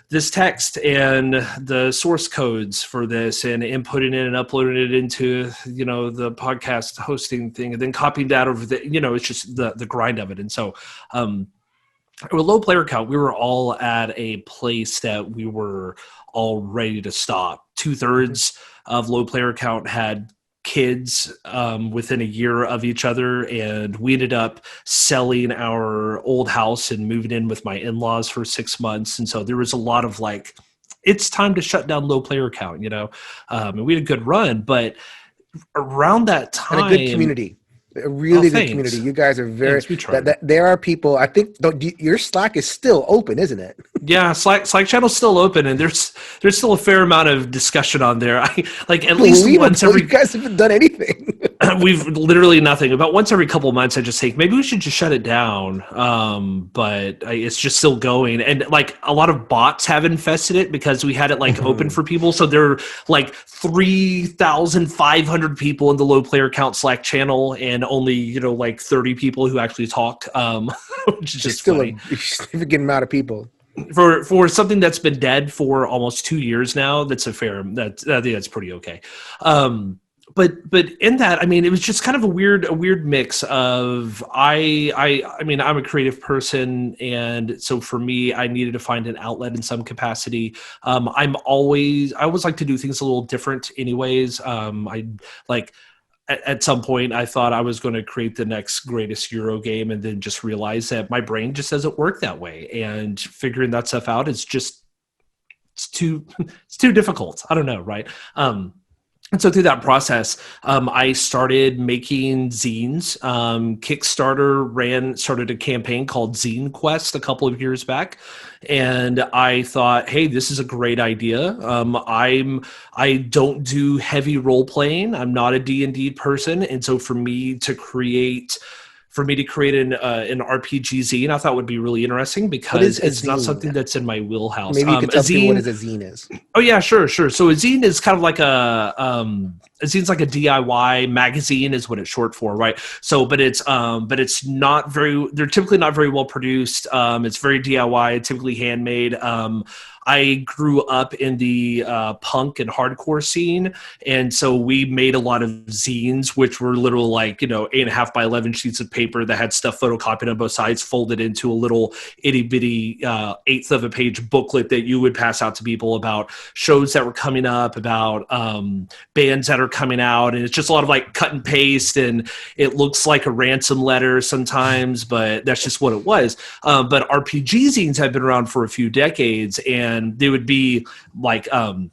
this text and the source codes for this and inputting it and uploading it into, the podcast hosting thing and then copying that over it's just the grind of it. And so, with low player count, we were all at a place that we were all ready to stop. 2/3 of low player count had kids within a year of each other, and we ended up selling our old house and moving in with my in-laws for 6 months. And so there was a lot of like, it's time to shut down low player count, and we had a good run, but around that time, and a good community. A really good community. You guys are very. There are people. I think your Slack is still open, isn't it? Yeah, Slack channel's still open, and there's still a fair amount of discussion on there. At least once every. You guys haven't done anything. We've literally nothing. About once every couple of months, I just think maybe we should just shut it down. But it's just still going, and like a lot of bots have infested it because we had it open for people. So there are 3,500 people in the low player count Slack channel, and only 30 people who actually talk, which is just still funny. a significant amount of people for something that's been dead for almost 2 years now. That's I think that's pretty okay. But in that, I mean, it was just kind of a weird mix of I mean, I'm a creative person, and so for me, I needed to find an outlet in some capacity. I always like to do things a little different anyways. at some point I thought I was going to create the next greatest Euro game, and then just realized that my brain just doesn't work that way, and figuring that stuff out is just it's too difficult. I don't know, right? And so through that process, I started making zines. Kickstarter started a campaign called Zine Quest a couple of years back, and I thought, hey, this is a great idea. I don't do heavy role playing. I'm not a D&D person, and so for me to create an RPG zine, I thought would be really interesting because it's not something that's in my wheelhouse. Maybe you could tell people what a zine is. Oh yeah, sure. So a zine is kind of like a zine's like a DIY magazine is what it's short for, right? So, but it's they're typically not very well produced. It's very DIY, typically handmade. I grew up in the punk and hardcore scene, and so we made a lot of zines, which were literal 8.5 by 11 sheets of paper that had stuff photocopied on both sides, folded into a little itty bitty eighth of a page booklet that you would pass out to people about shows that were coming up, about bands that are coming out, and it's just a lot of cut and paste, and it looks like a ransom letter sometimes, but that's just what it was. But RPG zines have been around for a few decades, and they would be like A5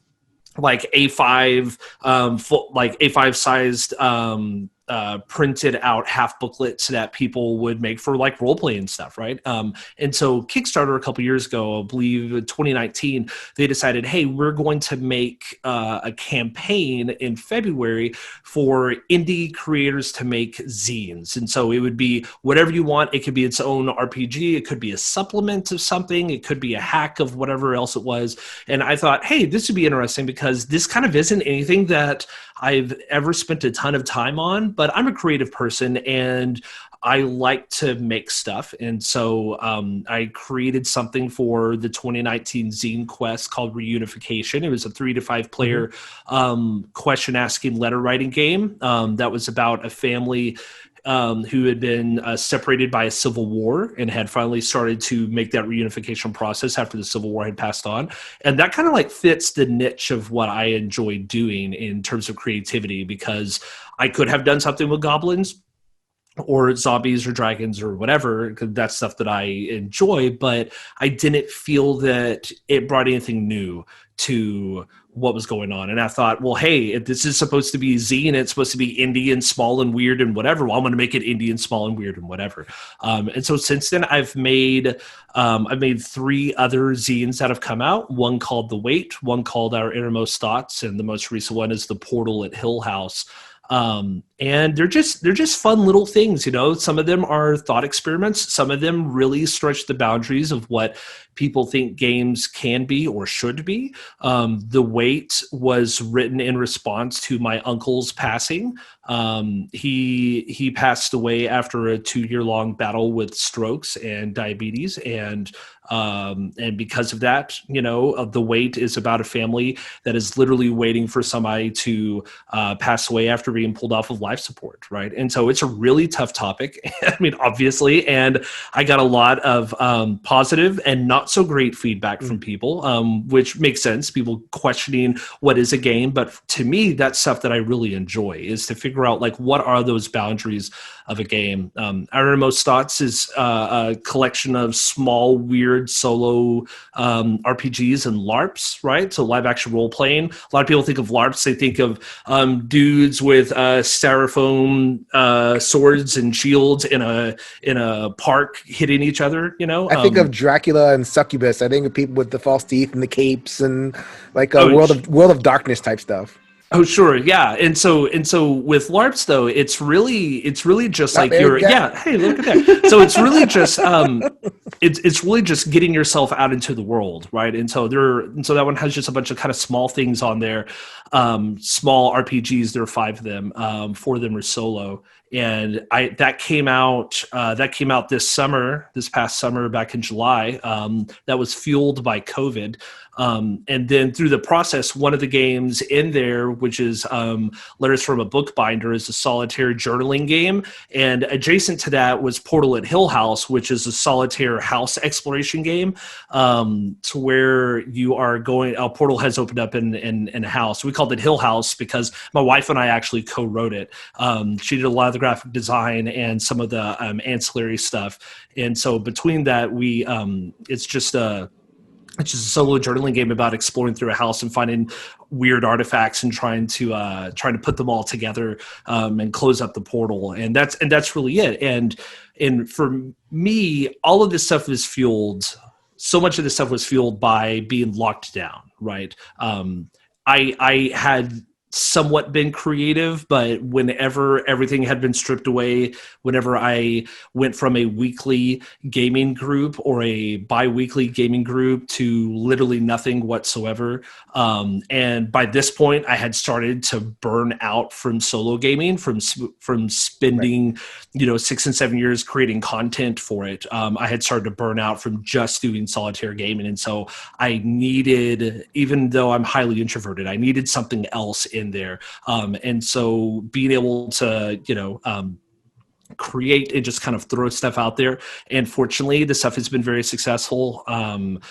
A5 sized printed out half booklets that people would make for role playing stuff, right? And so Kickstarter a couple years ago, I believe 2019, they decided, hey, we're going to make a campaign in February for indie creators to make zines. And so it would be whatever you want. It could be its own RPG. It could be a supplement of something. It could be a hack of whatever else it was. And I thought, hey, this would be interesting because this kind of isn't anything that I've ever spent a ton of time on, but I'm a creative person and I like to make stuff. And so I created something for the 2019 Zine Quest called Reunification. It was a 3 to 5 player question asking letter writing game that was about a family who had been separated by a civil war and had finally started to make that reunification process after the Civil War had passed on. And that kind of fits the niche of what I enjoy doing in terms of creativity, because I could have done something with goblins or zombies or dragons or whatever, because that's stuff that I enjoy, but I didn't feel that it brought anything new to what was going on. And I thought, well, hey, if this is supposed to be zine, it's supposed to be indie and small and weird and whatever, well, I'm going to make it indie and small and weird and whatever. And so since then I've made 3 other zines that have come out, one called The Wait, one called Our Innermost Thoughts, and the most recent one is The Portal at Hill House. And they're just fun little things, some of them are thought experiments. Some of them really stretch the boundaries of what people think games can be or should be. The Wait was written in response to my uncle's passing. He passed away after a 2-year-long battle with strokes and diabetes. And because of that, The Wait is about a family that is literally waiting for somebody to pass away after being pulled off of life support, right? And so it's a really tough topic, obviously, and I got a lot of positive and not so great feedback from people, which makes sense, people questioning what is a game. But to me, that's stuff that I really enjoy, is to figure out what are those boundaries of a game. Our Innermost Thoughts is a collection of small, weird solo RPGs and LARPs, right? So live action role playing. A lot of people think of LARPs, they think of dudes with styrofoam swords and shields in a park hitting each other. I think of Dracula and Succubus. I think of people with the false teeth and the capes and World of Darkness type stuff. Oh, sure. Yeah. And so with LARPs though, it's really just hey, look at that. So it's really just, it's really just getting yourself out into the world. Right. And so that one has just a bunch of kind of small things on there. Small RPGs, there are 5 of them, 4 of them are solo. And that came out this past summer, back in July. That was fueled by COVID. And then through the process, one of the games in there, which is Letters from a Bookbinder, is a solitaire journaling game. And adjacent to that was Portal at Hill House, which is a solitaire house exploration game, to where you are going. A portal has opened up in a house. We called it Hill House because my wife and I actually co-wrote it. She did a lot of the graphic design and some of the ancillary stuff. And so between that, it's just a solo journaling game about exploring through a house and finding weird artifacts and trying to put them all together and close up the portal. And that's really it. And for me, all of this stuff is fueled. So much of this stuff was fueled by being locked down, right? I had somewhat been creative, but whenever everything had been stripped away, whenever I went from a weekly gaming group or a bi-weekly gaming group to literally nothing whatsoever, and by this point I had started to burn out from solo gaming, from spending 6 and 7 years creating content for it. I had started to burn out from just doing solitaire gaming, and so I needed, even though I'm highly introverted, I needed something else in there. And so being able to, create and just kind of throw stuff out there. And fortunately, the stuff has been very successful. I'm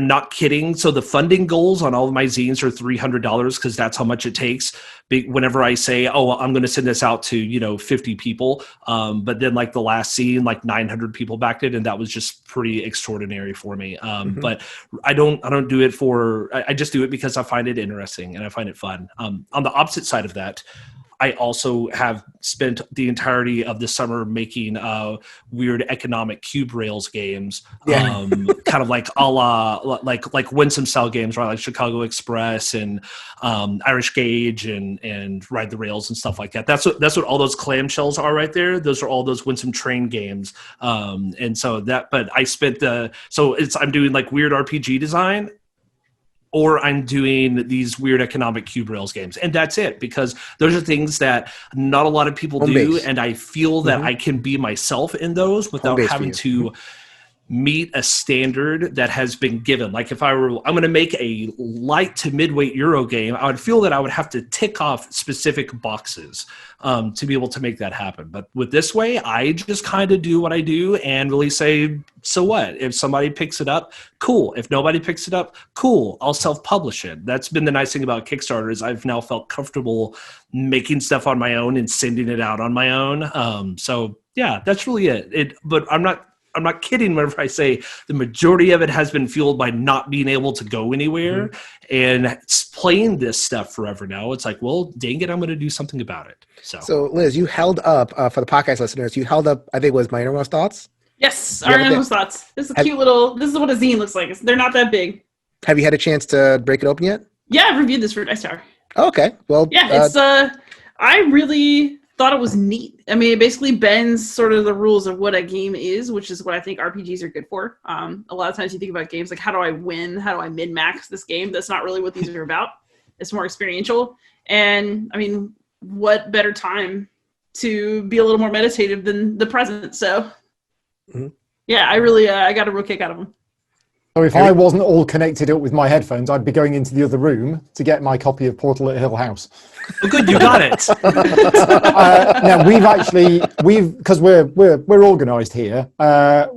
not kidding. So the funding goals on all of my zines are $300 because that's how much it takes. Whenever I say, I'm going to send this out to, 50 people. But then like the last zine, like 900 people backed it. And that was just pretty extraordinary for me. But I don't do it I just do it because I find it interesting and I find it fun. On the opposite side of that, I also have spent the entirety of the summer making weird economic cube rails games, kind of like a la like Winsome style games, right? Like Chicago Express and Irish Gauge and Ride the Rails and stuff like that. That's what all those clamshells are right there. Those are all those Winsome train games. And so but I spent I'm doing like weird RPG design, or I'm doing these weird economic cube rails games. And that's it, because those are things that not a lot of people do. And I feel that I can be myself in those without having to meet a standard that has been given. Like if I'm going to make a light to midweight Euro game, I would feel that I would have to tick off specific boxes to be able to make that happen. But with this way, I just kind of do what I do and really say, so what? If somebody picks it up, cool. If nobody picks it up, cool. I'll self-publish it. That's been the nice thing about Kickstarter is I've now felt comfortable making stuff on my own and sending it out on my own. So yeah, that's really it. But I'm not kidding whenever I say the majority of it has been fueled by not being able to go anywhere and playing this stuff forever now. It's like, well, dang it, I'm going to do something about it. So Liz, you held up, for the podcast listeners, I think it was My Innermost Thoughts? Yes, our Innermost Thoughts. This is a cute little, this is what a zine looks like. They're not that big. Have you had a chance to break it open yet? Yeah, I've reviewed this for Dice Tower. Oh, okay. Well, yeah, I really thought it was neat. I mean, it basically bends sort of the rules of what a game is, which is what I think RPGs are good for. A lot of times you think about games like, how do I win? How do I min-max this game? That's not really what these are about. It's more experiential. And I mean, what better time to be a little more meditative than the present? So yeah, I really, I got a real kick out of them. So if I wasn't all connected up with my headphones, I'd be going into the other room to get my copy of Portal at Hill House. Oh, good, you got it. Now because we're organised here.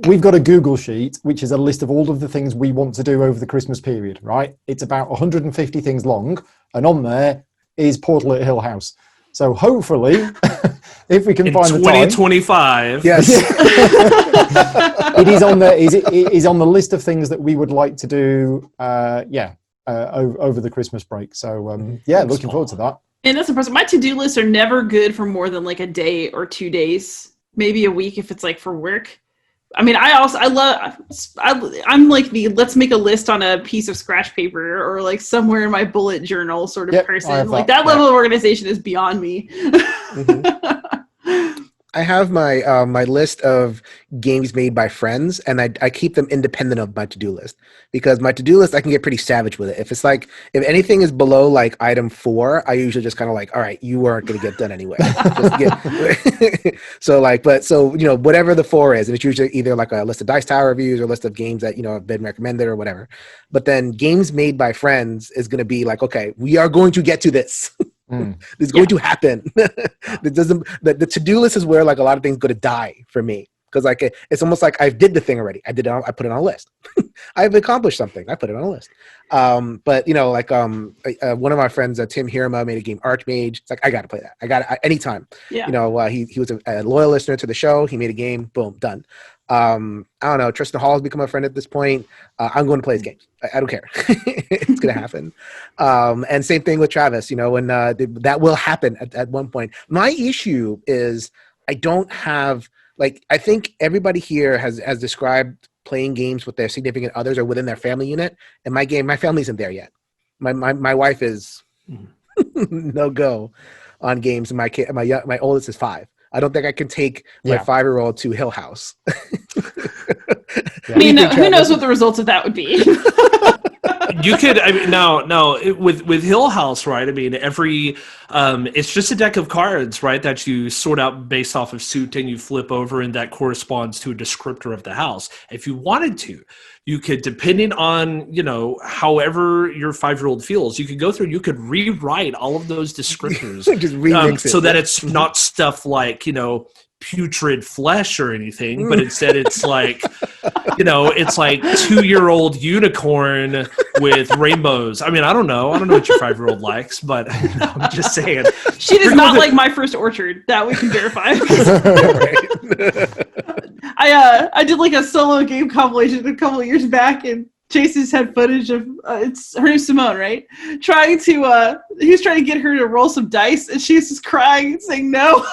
We've got a Google sheet which is a list of all of the things we want to do over the Christmas period. Right, it's about 150 things long, and on there is Portal at Hill House. So hopefully, if we can find the time, 2025, yes, it is on the it is on the list of things that we would like to do. Over the Christmas break. So looking forward to that. And that's impressive. My to-do lists are never good for more than like a day or 2 days, maybe a week if it's like for work. I mean, I'm like the let's make a list on a piece of scratch paper or like somewhere in my bullet journal sort of person. Like that level of organization is beyond me. I have my list of games made by friends, and I keep them independent of my to-do list, because my to-do list I can get pretty savage with it. If it's like if anything is below like item 4, I usually just kind of like, all right, you weren't going to get done anyway. Just get so like, but so whatever the 4 is, and it's usually either like a list of Dice Tower reviews or a list of games that have been recommended or whatever. But then games made by friends is going to be like, okay, we are going to get to this. It's going to happen. The to-do list is where like a lot of things go to die for me, because like it's almost like I did the thing already. I put it on a list. I've accomplished something. I put it on a list. But one of my friends, Tim Hirama, made a game Archmage. It's like, I got to play that. I got it anytime. Yeah. He was a loyal listener to the show. He made a game. Boom, done. I don't know. Tristan Hall has become a friend at this point. I'm going to play his games. I don't care. It's going to happen. And same thing with Travis. When that will happen at one point. My issue is I don't have I think everybody here has described playing games with their significant others or within their family unit. And my family isn't there yet. My wife is no go on games, and my oldest is 5. I don't think I can take my 5-year-old to Hill House. I mean, who knows what the results of that would be? You could, with Hill House, right? I mean, it's just a deck of cards, right, that you sort out based off of suit and you flip over, and that corresponds to a descriptor of the house. If you wanted to, you could, depending on, however your 5-year-old feels, you could go through, you could rewrite all of those descriptors just remix it. So that it's not stuff like, putrid flesh or anything, but instead it's like, it's like 2-year-old unicorn with rainbows. I mean, I don't know what your 5-year-old likes, but I'm just saying. She does not like My First Orchard. That we can verify. I did like a solo game compilation a couple of years back, and Chase's had footage of it's her name's Simone, right? He was trying to get her to roll some dice, and she was just crying and saying no.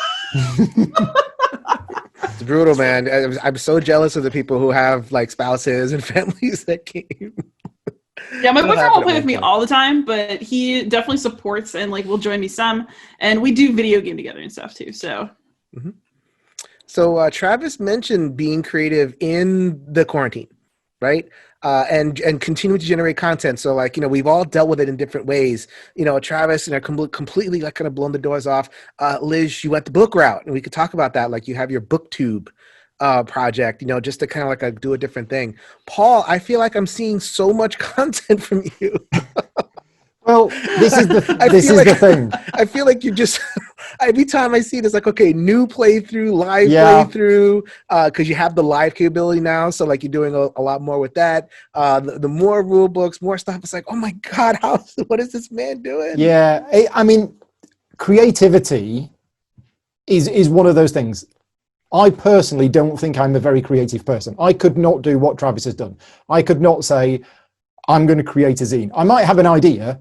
It's brutal, man. I'm so jealous of the people who have like spouses and families that game. Yeah, my boyfriend won't play with me all the time, but he definitely supports and like will join me some, and we do video game together and stuff too. So, So Travis mentioned being creative in the quarantine, right? And continue to generate content. So like, we've all dealt with it in different ways. Travis, completely like kind of blown the doors off. Liz, you went the book route, and we could talk about that. Like you have your BookTube project, just to kind of like do a different thing. Paul, I feel like I'm seeing so much content from you. Well, this is the thing. I feel like you just every time I see it, it's like, okay, new playthrough, live playthrough, because you have the live capability now. So like you're doing a lot more with that. The more rule books, more stuff. It's like, oh my God, what is this man doing? Yeah, I mean, creativity is one of those things. I personally don't think I'm a very creative person. I could not do what Travis has done. I could not say, I'm going to create a zine. I might have an idea,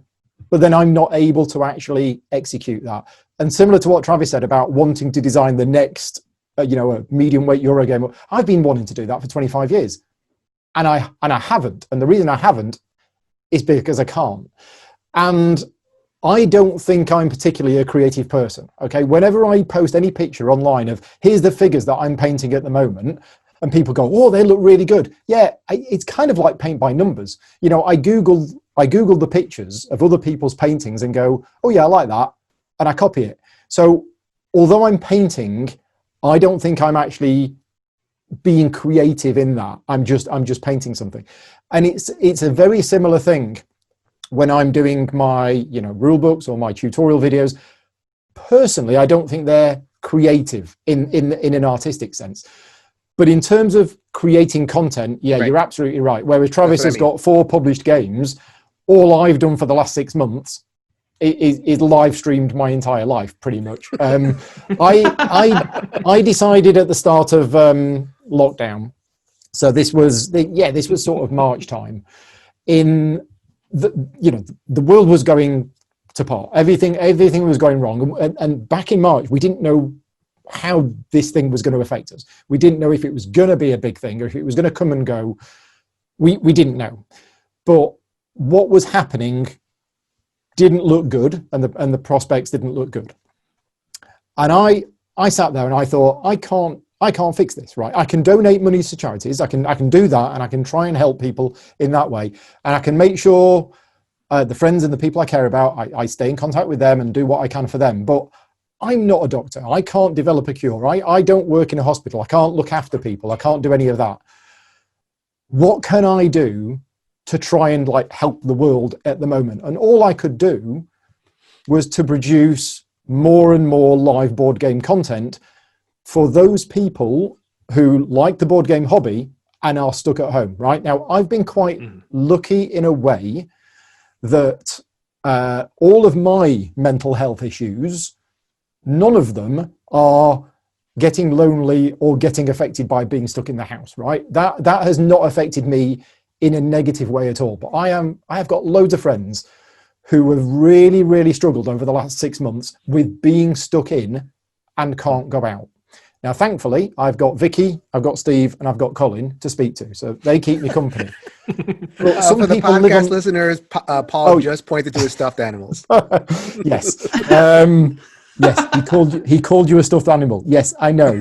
but then I'm not able to actually execute that. And similar to what Travis said about wanting to design the next, a medium weight Euro game, I've been wanting to do that for 25 years, and I haven't. And the reason I haven't is because I can't. And I don't think I'm particularly a creative person. Okay, whenever I post any picture online of here's the figures that I'm painting at the moment, and people go, oh, they look really good. Yeah, it's kind of like paint by numbers. I Google the pictures of other people's paintings and go, oh yeah, I like that, and I copy it. So although I'm painting, I don't think I'm actually being creative in that. I'm just painting something. And it's a very similar thing when I'm doing my rule books or my tutorial videos. Personally, I don't think they're creative in an artistic sense. But in terms of creating content, right. You're absolutely right. Whereas Travis has got 4 published games, all I've done for the last 6 months is live streamed my entire life, pretty much. I decided at the start of lockdown, so this was sort of March time. The world was going to pot. Everything was going wrong, and back in March we didn't know how this thing was going to affect us. We didn't know if it was going to be a big thing or if it was going to come and go. We didn't know. But what was happening didn't look good, and the prospects didn't look good. And I sat there and I thought, I can't fix this, right? I can donate money to charities. I can do that, and I can try and help people in that way. And I can make sure the friends and the people I care about, I stay in contact with them and do what I can for them. But I'm not a doctor. I can't develop a cure. I don't work in a hospital. I can't look after people. I can't do any of that. What can I do to try and like help the world at the moment? And all I could do was to produce more and more live board game content for those people who like the board game hobby and are stuck at home. Right now, I've been quite lucky in a way that all of my mental health issues, none of them are getting lonely or getting affected by being stuck in the house, right? That has not affected me in a negative way at all. But I have got loads of friends who have really, really struggled over the last 6 months with being stuck in and can't go out. Now, thankfully, I've got Vicky, I've got Steve, and I've got Colin to speak to, so they keep me company. But for the podcast listeners, Paul just pointed to his stuffed animals. Yes. Yes, he called you a stuffed animal. Yes, I know.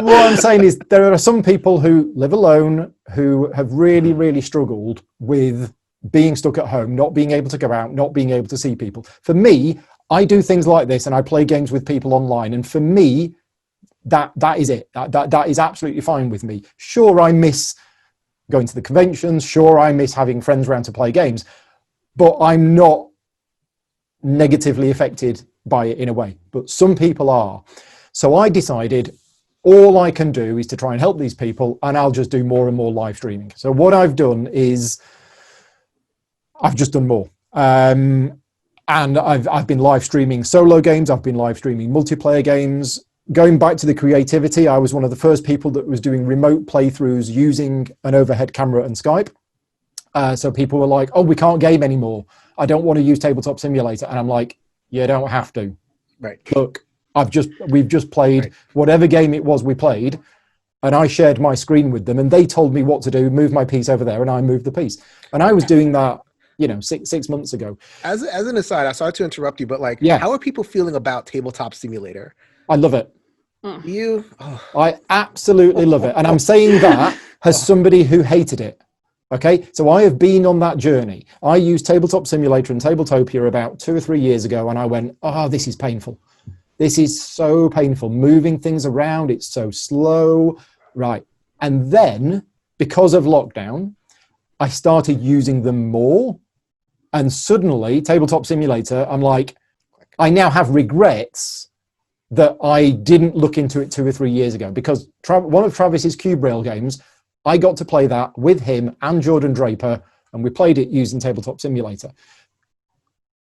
What I'm saying is there are some people who live alone who have really, really struggled with being stuck at home, not being able to go out, not being able to see people. For me, I do things like this and I play games with people online. And for me, that is it. That is absolutely fine with me. Sure, I miss going to the conventions. Sure, I miss having friends around to play games. But I'm not negatively affected by it in a way, but some people are. So I decided all I can do is to try and help these people, and I'll just do more and more live streaming. So what I've done is I've just done more. And I've been live streaming solo games, I've been live streaming multiplayer games. Going back to the creativity, I was one of the first people that was doing remote playthroughs using an overhead camera and Skype. So people were like, oh, we can't game anymore. I don't want to use Tabletop Simulator. And I'm like, you don't have to. Right. Look, we've just played whatever game it was we played, and I shared my screen with them and they told me what to do, move my piece over there, and I moved the piece. And I was doing that, 6 months ago. As an aside, I'm sorry to interrupt you, but how are people feeling about Tabletop Simulator? I love it. You? Oh. I absolutely love it. And I'm saying that as somebody who hated it. Okay, so I have been on that journey. I used Tabletop Simulator and Tabletopia about 2 or 3 years ago, and I went, oh, this is painful. This is so painful. Moving things around, it's so slow. Right. And then, because of lockdown, I started using them more. And suddenly, Tabletop Simulator, I'm like, I now have regrets that I didn't look into it 2 or 3 years ago, because one of Travis's Cube Rail games, I got to play that with him and Jordan Draper, and we played it using Tabletop Simulator.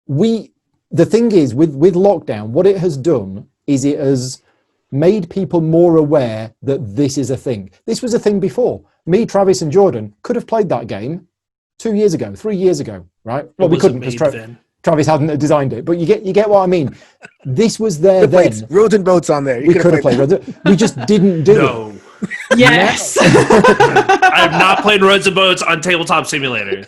The thing is, with lockdown, what it has done is it has made people more aware that this is a thing. This was a thing before. Me, Travis, and Jordan could have played that game 2 years ago, 3 years ago, right? Well, we couldn't because Travis hadn't designed it, but you get what I mean. This was there then. Roads and Boats on there. We could have played Roads. We just didn't do it. Yes. I have not played Roads and Boats on Tabletop Simulator.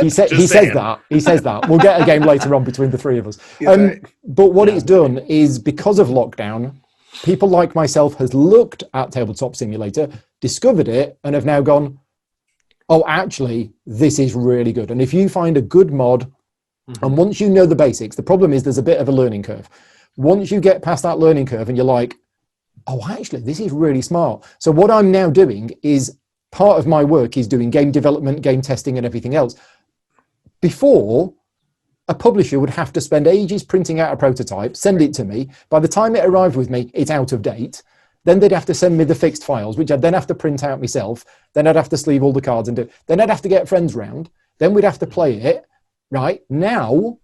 He says that. We'll get a game later on between the three of us. But what it's done is, because of lockdown, people like myself has looked at Tabletop Simulator, discovered it, and have now gone, oh, actually, this is really good. And if you find a good mod, and once you know the basics, the problem is there's a bit of a learning curve. Once you get past that learning curve and you're like, oh, actually, this is really smart. So what I'm now doing is, part of my work is doing game development, game testing, and everything else. Before, a publisher would have to spend ages printing out a prototype, send it to me. By the time it arrived with me, it's out of date. Then they'd have to send me the fixed files, which I'd then have to print out myself. Then I'd have to sleeve all the cards and do. Then I'd have to get friends round. Then we'd have to play it. Right now,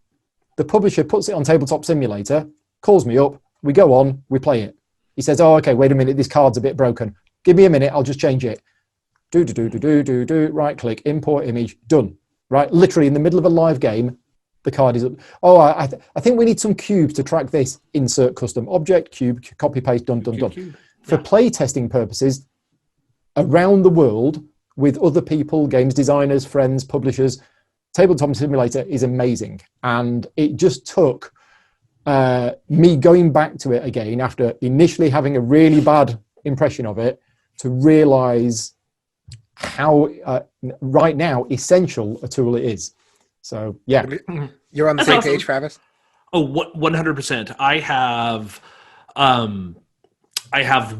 the publisher puts it on Tabletop Simulator, calls me up, we go on, we play it. He says, oh, okay, wait a minute, this card's a bit broken. Give me a minute, I'll just change it. Right click, import image, done. Right, literally in the middle of a live game, the card is up. Oh, I think we need some cubes to track this. Insert custom object, cube, copy paste, done. For play testing purposes, around the world, with other people, games designers, friends, publishers, Tabletop Simulator is amazing. And it just took me going back to it again after initially having a really bad impression of it, to realize how right now essential a tool it is. So yeah, You're on the That's same awesome. page, Travis. Oh, 100%. I have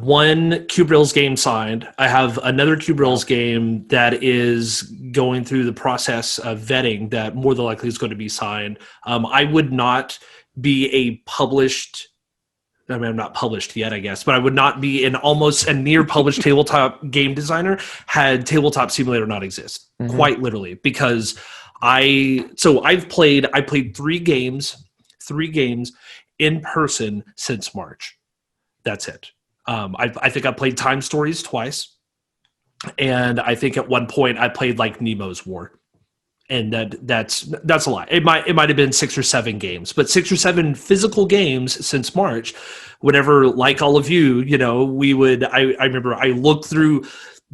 one Cube Rails game signed. I have another Cube Rails game that is going through the process of vetting that more than likely is going to be signed. I would not be a published, I mean, I'm not published yet, I guess, but I would not be an almost a near published tabletop game designer had Tabletop Simulator not exist, quite literally, because I played three games in person since March. That's it. I think I played Time Stories twice, and I think at one point I played like Nemo's War, and that's a lot. It might have been 6 or 7 games, but 6 or 7 physical games since March. Whenever, like all of you, I remember I looked through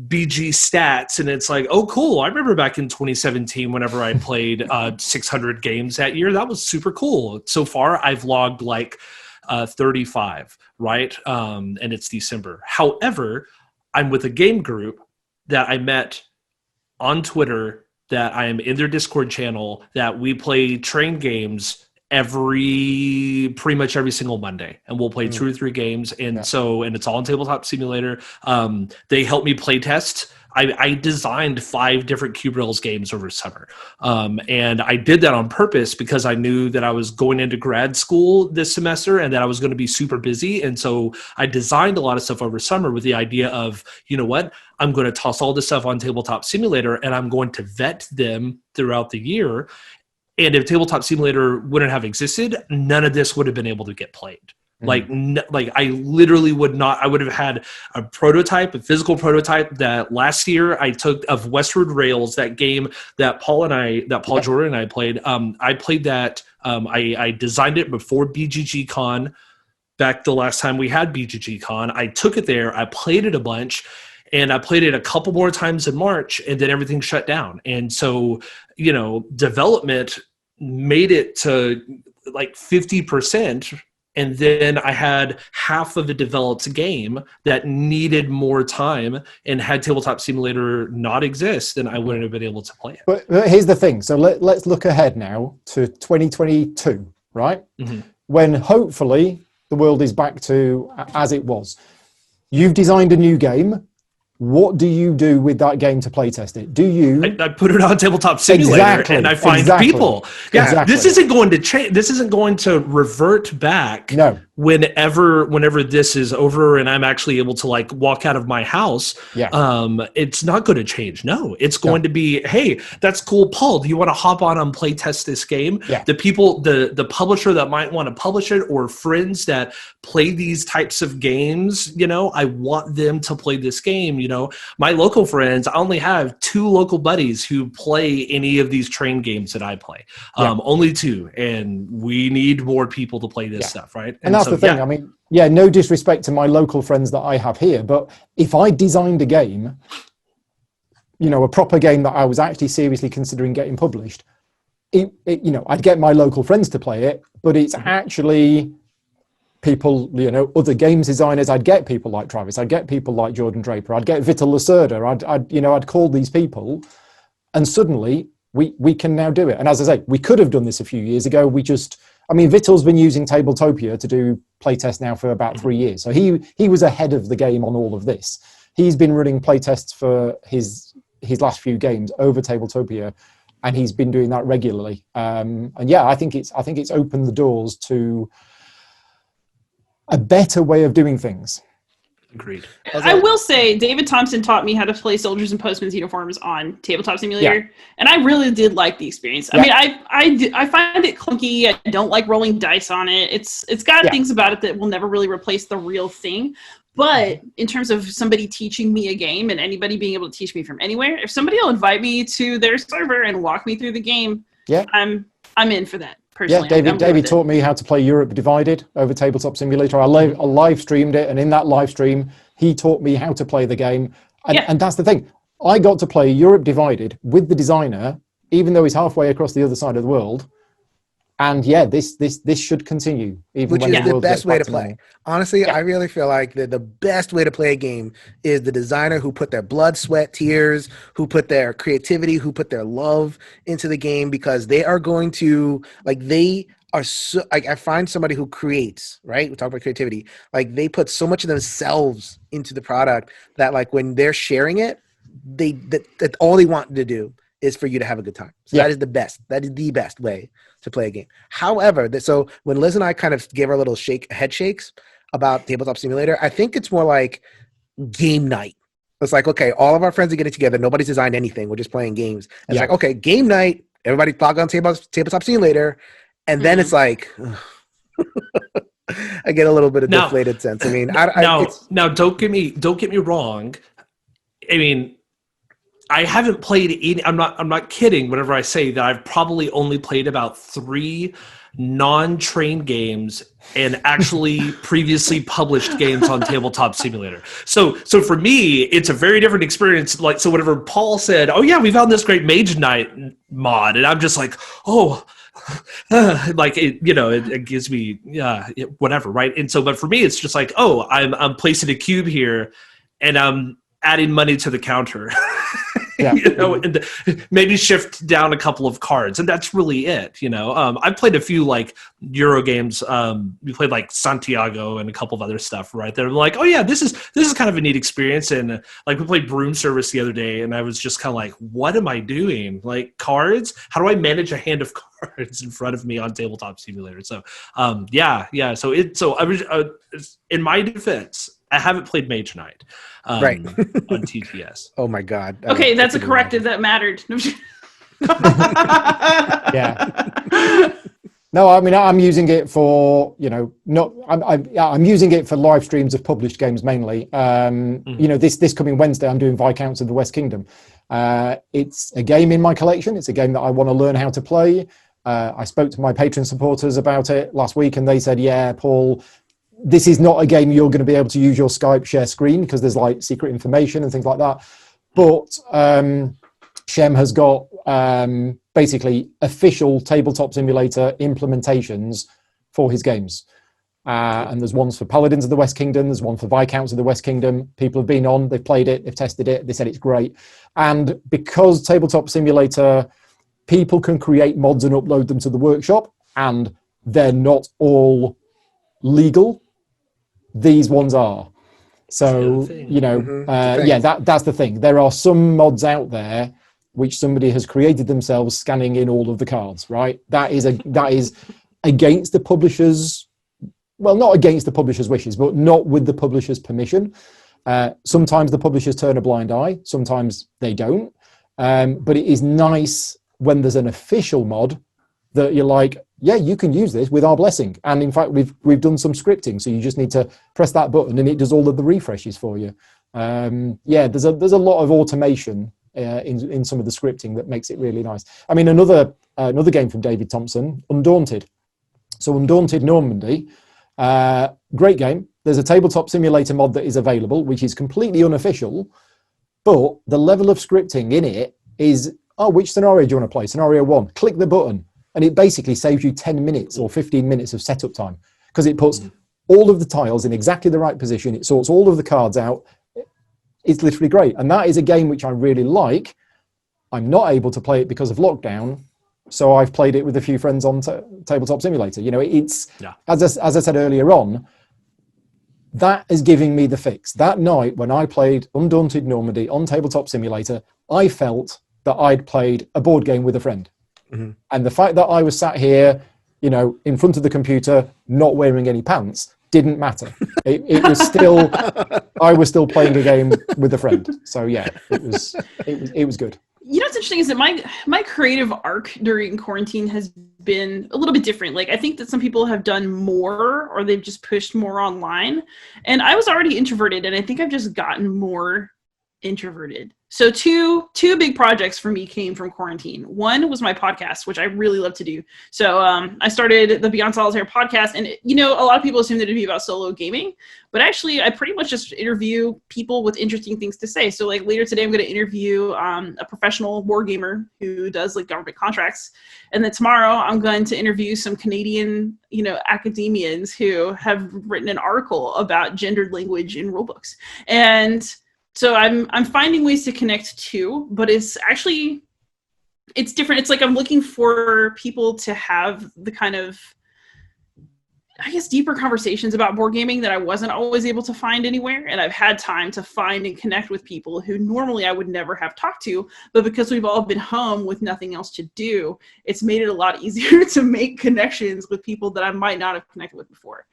BG stats, and it's like, oh, cool. I remember back in 2017, whenever I played 600 games that year, that was super cool. So far, I've logged like 35, right? And it's December. However, I'm with a game group that I met on Twitter, that I am in their Discord channel, that we play train games pretty much every single Monday, and we'll play 2 or 3 games. And and it's all on Tabletop Simulator. They help me play test. I designed 5 different Cube Rails games over summer. And I did that on purpose because I knew that I was going into grad school this semester and that I was going to be super busy. And so I designed a lot of stuff over summer with the idea of, you know what, I'm going to toss all this stuff on Tabletop Simulator and I'm going to vet them throughout the year. And if Tabletop Simulator wouldn't have existed, none of this would have been able to get played. Like I literally would not. I would have had a physical prototype that last year I took of Westward Rails, that game that Paul Jordan and I played. I played that. I designed it before BGG Con. Back the last time we had BGG Con, I took it there. I played it a bunch, and I played it a couple more times in March, and then everything shut down. And so, development made it to like 50%. And then I had half of a developed game that needed more time, and had Tabletop Simulator not exist, then I wouldn't have been able to play it. But here's the thing. So let's look ahead now to 2022, right? When hopefully the world is back to as it was. You've designed a new game. What do you do with that game to play test it? Do you? I put it on Tabletop Simulator and I find people. Yeah, Exactly. This isn't going to change. This isn't going to revert back. No. Whenever this is over and I'm actually able to like walk out of my house, it's not going to change. No, it's going to be, hey, that's cool, Paul. Do you want to hop on and play test this game? Yeah. The people, the publisher that might want to publish it, or friends that play these types of games, I want them to play this game. My local friends, I only have 2 local buddies who play any of these train games that I play. Only 2, and we need more people to play this stuff, right? And that's the thing. I mean, no disrespect to my local friends that I have here, but if I designed a game, a proper game that I was actually seriously considering getting published, I'd get my local friends to play it, but it's actually people, other games designers. I'd get people like Travis. I'd get people like Jordan Draper. I'd get Vital Lacerda. I'd call these people, and suddenly we can now do it. And as I say, we could have done this a few years ago. Vital's been using Tabletopia to do playtests now for about 3 years. So he was ahead of the game on all of this. He's been running playtests for his last few games over Tabletopia, and he's been doing that regularly. I think it's opened the doors to a better way of doing things. Agreed. I will say, David Thompson taught me how to play soldiers and postmen's uniforms on Tabletop Simulator, and I really did like the experience. I mean, I find it clunky. I don't like rolling dice on it. It's got things about it that will never really replace the real thing. But in terms of somebody teaching me a game and anybody being able to teach me from anywhere, if somebody will invite me to their server and walk me through the game, I'm in for that. Personally, David taught me how to play Europe Divided over Tabletop Simulator. I live streamed it, and in that live stream, he taught me how to play the game. And that's the thing. I got to play Europe Divided with the designer, even though he's halfway across the other side of the world, And yeah, this should continue, even Which when is the the world best gets way back to play. normal. Honestly, Yeah. I really feel like the best way to play a game is the designer who put their blood, sweat, tears, who put their creativity, who put their love into the game, because they are going to, like, they are so, like, I find somebody who creates, right? We talk about creativity. Like, they put so much of themselves into the product that, like, when they're sharing it, that all they want to do is for you to have a good time. So Yeah. that is the best. That is the best way to play a game. However, so when Liz and I kind of gave our little head shakes about Tabletop Simulator, I think it's more like game night. It's like, okay, all of our friends are getting together. Nobody's designed anything. We're just playing games. And Yeah. It's like, okay, game night. Everybody log on Tabletop Simulator. And then it's like, I get a little bit of deflated sense. I mean, now don't get me wrong. I mean, I haven't played any. I'm not kidding whenever I say that I've probably only played about 3 non-trained games and actually previously published games on Tabletop Simulator. So for me, it's a very different experience. Like, so whenever Paul said, "Oh yeah, we found this great Mage Knight mod," and I'm just like, "Oh." Like it gives me whatever, right? And so, but for me, it's just like, oh, I'm placing a cube here, and I'm adding money to the counter. Yeah. And maybe shift down a couple of cards, and that's really it. I've played a few like Euro games. We played like Santiago and a couple of other stuff, right? They're like, oh yeah, this is kind of a neat experience. And like we played Broom Service the other day, and I was just kind of like, what am I doing? Like cards? How do I manage a hand of cards in front of me on Tabletop Simulator? So yeah. So I was in my defense, I haven't played Mage Knight. Right. On TTS. Oh my God. Okay, that's a corrective that mattered. Yeah. No, I mean, I'm using it for, I'm using it for live streams of published games mainly. This coming Wednesday, I'm doing Viscounts of the West Kingdom. It's a game in my collection. It's a game that I want to learn how to play. I spoke to my Patreon supporters about it last week, and they said, yeah, Paul, this is not a game you're going to be able to use your Skype share screen because there's like secret information and things like that. But Shem has got basically official Tabletop Simulator implementations for his games. And there's ones for Paladins of the West Kingdom. There's one for Viscounts of the West Kingdom. People have been on, they've played it, they've tested it, they said it's great. And because Tabletop Simulator, people can create mods and upload them to the workshop, and they're not all legal. These ones are. So, that's the thing. There are some mods out there which somebody has created themselves, scanning in all of the cards, right? That is against the publisher's, well, not against the publisher's wishes, but not with the publisher's permission. Sometimes the publishers turn a blind eye, sometimes they don't. But it is nice when there's an official mod that you're like, yeah, you can use this with our blessing. And in fact, we've done some scripting, so you just need to press that button and it does all of the refreshes for you. There's a lot of automation in some of the scripting that makes it really nice. I mean, another game from David Thompson, Undaunted. So Undaunted Normandy, great game. There's a Tabletop Simulator mod that is available, which is completely unofficial, but the level of scripting in it is, which scenario do you want to play? Scenario 1, click the button. And it basically saves you 10 minutes or 15 minutes of setup time because it puts all of the tiles in exactly the right position. It sorts all of the cards out. It's literally great. And that is a game which I really like. I'm not able to play it because of lockdown. So I've played it with a few friends on Tabletop Simulator. It's, as I said earlier on, that is giving me the fix. That night when I played Undaunted Normandy on Tabletop Simulator, I felt that I'd played a board game with a friend. Mm-hmm. And the fact that I was sat here, in front of the computer, not wearing any pants, didn't matter. It was still, I was still playing a game with a friend. So yeah, it was good. What's interesting is that my creative arc during quarantine has been a little bit different. Like, I think that some people have done more, or they've just pushed more online. And I was already introverted, and I think I've just gotten more introverted. So two big projects for me came from quarantine. One was my podcast, which I really love to do. So I started the Beyond Solitaire podcast, and a lot of people assume that it'd be about solo gaming, but actually I pretty much just interview people with interesting things to say. So like later today, I'm going to interview a professional war gamer who does like government contracts, and then tomorrow I'm going to interview some Canadian academians who have written an article about gendered language in rulebooks. And so I'm finding ways to connect too, but it's different. It's like I'm looking for people to have the kind of, I guess, deeper conversations about board gaming that I wasn't always able to find anywhere. And I've had time to find and connect with people who normally I would never have talked to, but because we've all been home with nothing else to do, it's made it a lot easier to make connections with people that I might not have connected with before.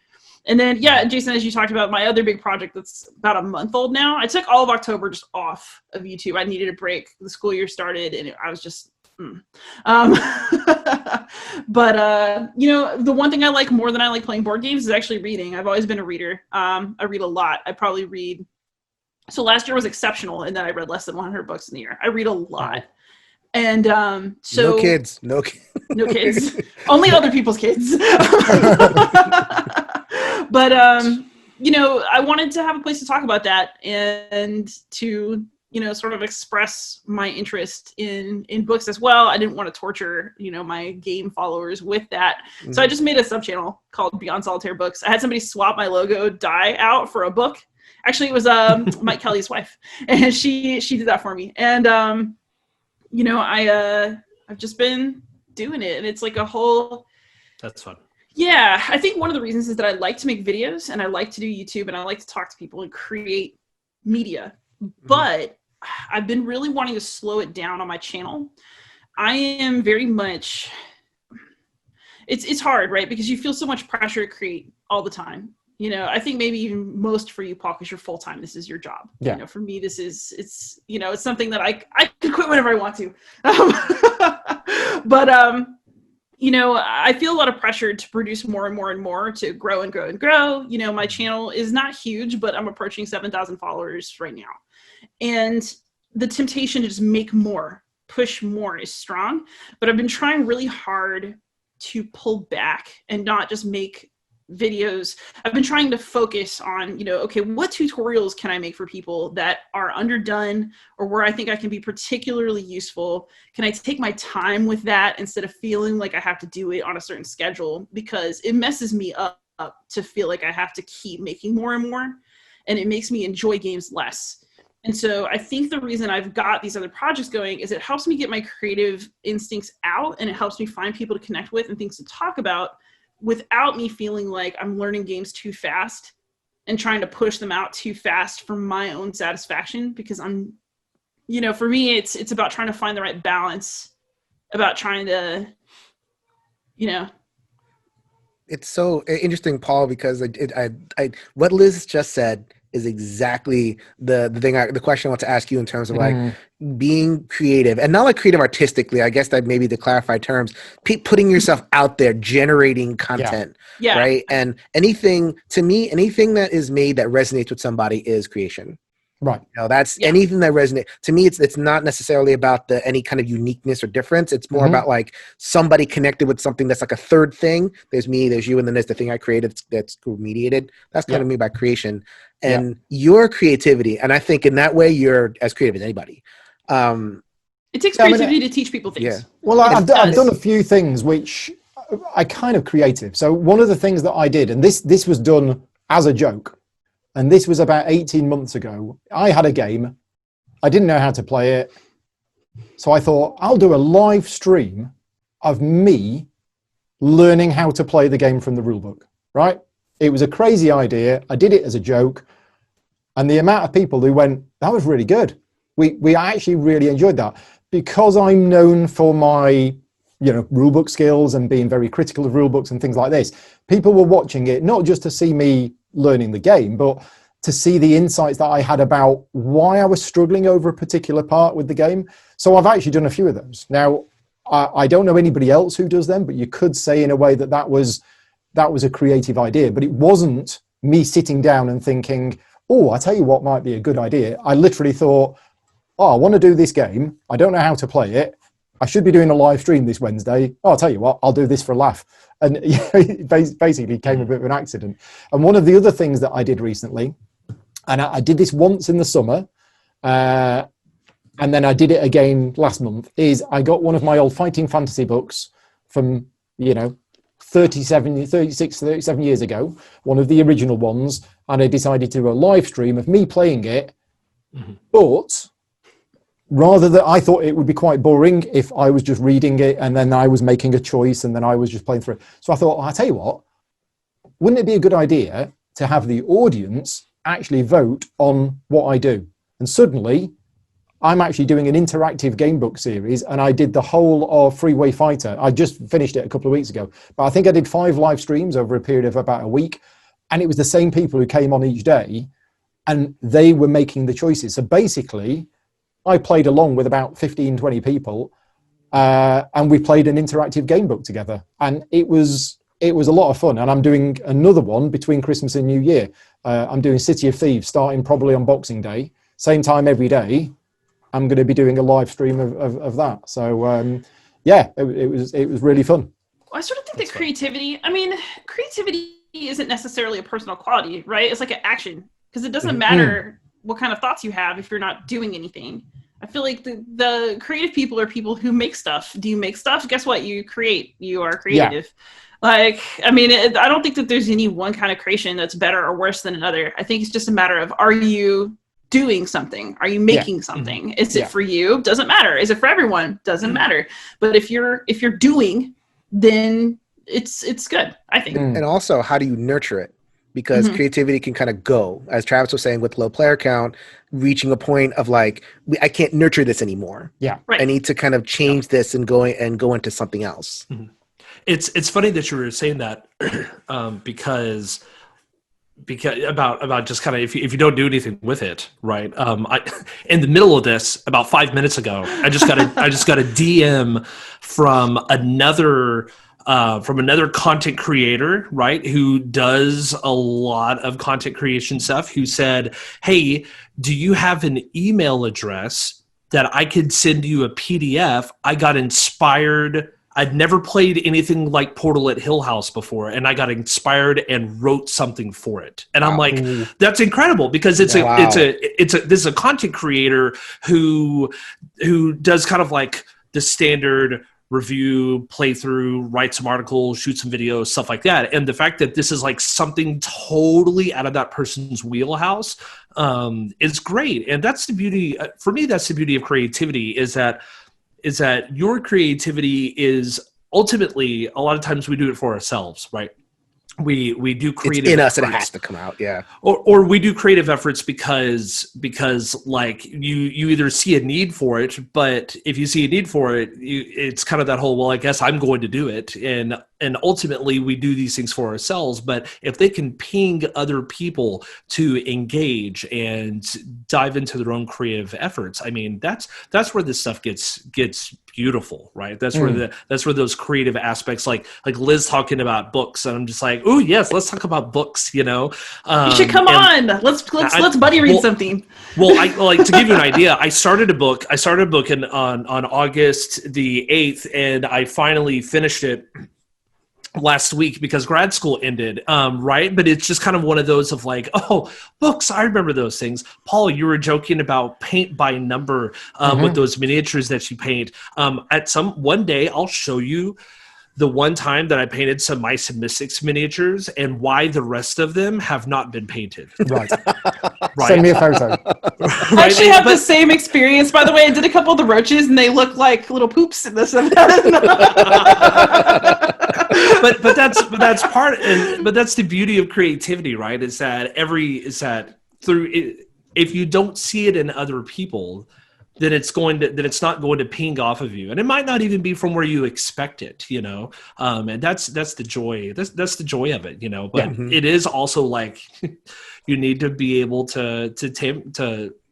And then, yeah, Jason, as you talked about, my other big project that's about a month old now, I took all of October just off of YouTube. I needed a break. The school year started, and I was just, But, the one thing I like more than I like playing board games is actually reading. I've always been a reader. I read a lot. I probably read. So last year was exceptional, and then I read less than 100 books in the year. I read a lot. And so. No kids. Only other people's kids. But, I wanted to have a place to talk about that and to, sort of express my interest in books as well. I didn't want to torture, my game followers with that. Mm-hmm. So I just made a sub-channel called Beyond Solitaire Books. I had somebody swap my logo die out for a book. Actually, it was Mike Kelly's wife, and she did that for me. And, I've just been doing it, and it's like a whole... That's fun. Yeah, I think one of the reasons is that I like to make videos and I like to do YouTube and I like to talk to people and create media. Mm-hmm. But I've been really wanting to slow it down on my channel. I am very much, it's hard, right? Because you feel so much pressure to create all the time. I think maybe even most for you, Paul, because you're full-time, this is your job. Yeah. For me, it's something that I can quit whenever I want to. But, I feel a lot of pressure to produce more and more and more, to grow and grow and grow. My channel is not huge, but I'm approaching 7,000 followers right now. And the temptation to just make more, push more is strong. But I've been trying really hard to pull back and not just make videos. I've been trying to focus on, okay, what tutorials can I make for people that are underdone or where I think I can be particularly useful? Can I take my time with that instead of feeling like I have to do it on a certain schedule? Because it messes me up to feel like I have to keep making more and more, and it makes me enjoy games less. And so I think the reason I've got these other projects going is it helps me get my creative instincts out, and it helps me find people to connect with and things to talk about, without me feeling like I'm learning games too fast and trying to push them out too fast for my own satisfaction. Because I'm, for me, it's about trying to find the right balance, about trying to, It's so interesting, Paul, because what Liz just said is exactly the question I want to ask you in terms of like being creative, and not like creative artistically. I guess that maybe the clarified terms, putting yourself out there, generating content, yeah. Right? And anything that is made that resonates with somebody is creation. Right. That's anything that resonates. To me, it's not necessarily about any kind of uniqueness or difference. It's more about like somebody connected with something that's like a third thing. There's me, there's you, and then there's the thing I created that's mediated. That's kind of me by creation. And your creativity, and I think in that way, you're as creative as anybody. It takes creativity to teach people things. Yeah. Well, I've done a few things which I kind of creative. So one of the things that I did, and this was done as a joke, and this was about 18 months ago. I had a game. I didn't know how to play it. So I thought, I'll do a live stream of me learning how to play the game from the rulebook, right? It was a crazy idea. I did it as a joke. And the amount of people who went, that was really good. We actually really enjoyed that. Because I'm known for my rulebook skills and being very critical of rulebooks and things like this, people were watching it, not just to see me learning the game, but to see the insights that I had about why I was struggling over a particular part with the game. So I've actually done a few of those. Now, I don't know anybody else who does them, but you could say in a way that was a creative idea, but it wasn't me sitting down and thinking, oh, I tell you what might be a good idea. I literally thought, I want to do this game. I don't know how to play it. I should be doing a live stream this Wednesday. I'll tell you what, I'll do this for a laugh. And it basically came a bit of an accident. And one of the other things that I did recently, and I did this once in the summer, and then I did it again last month, is I got one of my old Fighting Fantasy books from, 37 years ago, one of the original ones, and I decided to do a live stream of me playing it. Mm-hmm. But rather than, I thought it would be quite boring if I was just reading it and then I was making a choice and then I was just playing through it. So I thought, I'll tell you what, wouldn't it be a good idea to have the audience actually vote on what I do? And suddenly I'm actually doing an interactive gamebook series, and I did the whole of Freeway Fighter. I just finished it a couple of weeks ago, but I think I did 5 live streams over a period of about a week, and it was the same people who came on each day, and they were making the choices. So basically, I played along with about 15, 20 people, and we played an interactive gamebook together, and it was a lot of fun. And I'm doing another one between Christmas and New Year. I'm doing City of Thieves, starting probably on Boxing Day, same time every day. I'm going to be doing a live stream of that. So it was really fun. I sort of think that creativity isn't necessarily a personal quality, right? It's like an action, because it doesn't matter what kind of thoughts you have if you're not doing anything. I feel like the creative people are people who make stuff. Do you make stuff? Guess what? You create. You are creative. Yeah. I don't think that there's any one kind of creation that's better or worse than another. I think it's just a matter of, are you doing something? Are you making something? Mm-hmm. Is it for you? Doesn't matter. Is it for everyone? Doesn't matter. But if you're doing, then it's good, I think. And also, how do you nurture it? Because creativity can kind of go, as Travis was saying, with low player count, reaching a point of like, I can't nurture this anymore. Yeah, right. I need to kind of change this and go into something else. Mm-hmm. It's funny that you were saying that because about just kind of if you don't do anything with it, right? In the middle of this, about 5 minutes ago, I just got a DM from another content creator, right, who does a lot of content creation stuff, who said, "Hey, do you have an email address that I could send you a PDF? I got inspired. I'd never played anything like Portal at Hill House before, and I got inspired and wrote something for it." And I'm like, that's incredible, because this is a content creator who does kind of like the standard review, playthrough, write some articles, shoot some videos, stuff like that. And the fact that this is like something totally out of that person's wheelhouse is great. And that's the beauty, for me, that's the beauty of creativity, is that your creativity is ultimately, a lot of times we do it for ourselves, right? We do creative it's in us efforts. And it has to come out, yeah. Or we do creative efforts because like you either see a need for it, but if you see a need for it, it's kind of that whole, well, I guess I'm going to do it. And ultimately we do these things for ourselves, but if they can ping other people to engage and dive into their own creative efforts, I mean, that's where this stuff gets beautiful, right? That's where those creative aspects, like Liz talking about books, and I'm just like, oh yes, let's talk about books. You should come on. Let's buddy read something. Well, to give you an idea, I started a book on August the 8th, and I finally finished it last week because grad school ended, right? But it's just kind of one of those of like, oh, books, I remember those things. Paul, you were joking about paint by number with those miniatures that you paint. One day I'll show you the one time that I painted some Mice and Mystics miniatures and why the rest of them have not been painted. Right. Send me a photo. I actually have the same experience, by the way. I did a couple of the roaches and they look like little poops in this. but that's the beauty of creativity, right? Is that if you don't see it in other people, then it's not going to ping off of you, and it might not even be from where you expect it, and that's the joy. That's the joy of it, But it is also like you need to be able to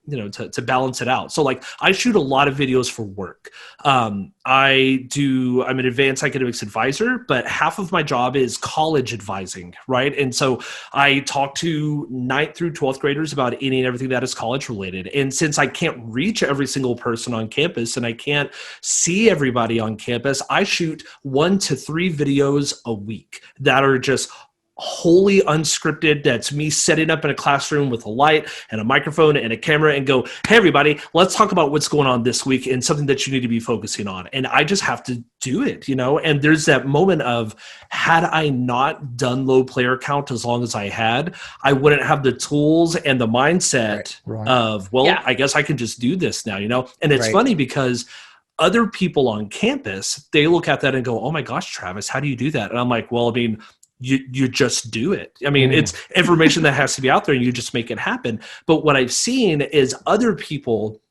to balance it out. So like I shoot a lot of videos for work. I'm an advanced academics advisor, but half of my job is college advising, right? And so I talk to 9th through 12th graders about any and everything that is college related. And since I can't reach every single person on campus and I can't see everybody on campus, I shoot 1 to 3 videos a week that are just wholly unscripted. That's me setting up in a classroom with a light and a microphone and a camera and go, hey everybody, let's talk about what's going on this week and something that you need to be focusing on. And I just have to do it, and there's that moment of, had I not done low player count as long as I had, I wouldn't have the tools and the mindset of, I guess I can just do this now, and it's funny because other people on campus, they look at that and go, oh my gosh, Travis, how do you do that? And I'm like, well, I mean, you just do it. I mean, it's information that has to be out there and you just make it happen. But what I've seen is other people,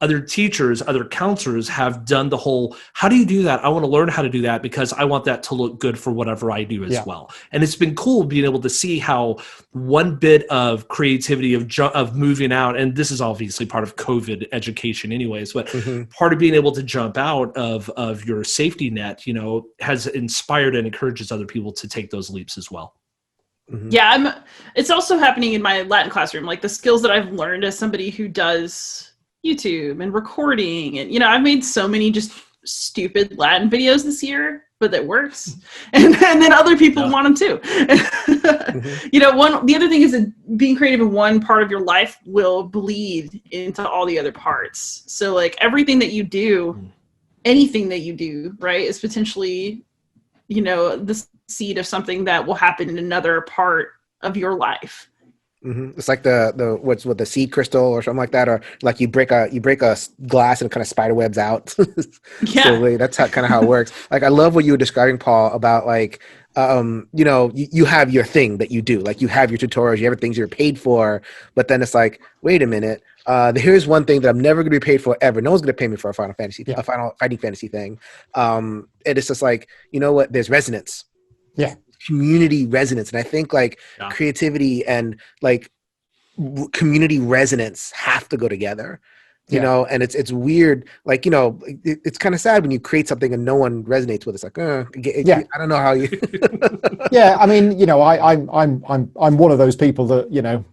other teachers, other counselors have done the whole, how do you do that? I want to learn how to do that because I want that to look good for whatever I do as well. And it's been cool being able to see how one bit of creativity of moving out, and this is obviously part of COVID education anyways, but part of being able to jump out of your safety net, has inspired and encourages other people to take those leaps as well. Yeah, it's also happening in my Latin classroom. Like the skills that I've learned as somebody who does YouTube and recording, and I've made so many just stupid Latin videos this year, but that works, and then other people want them too. The other thing is that being creative in one part of your life will bleed into all the other parts. So like everything that you do, anything that you do, right, is potentially the seed of something that will happen in another part of your life. It's like the what's with the seed crystal or something like that, or like you break a glass and it kind of spider webs out. So that's kind of how it works. Like I love what you were describing, Paul, about like you have your thing that you do, like you have your tutorials, you have things you're paid for, but then it's like, wait a minute, here's one thing that I'm never going to be paid for ever. No one's going to pay me for a Final Fighting Fantasy thing. And it's just like, you know what? There's resonance. Yeah. Community resonance, and I think like creativity and like community resonance have to go together, and it's weird, like it's kind of sad when you create something and no one resonates with it. It's like I don't know how you I mean I'm one of those people that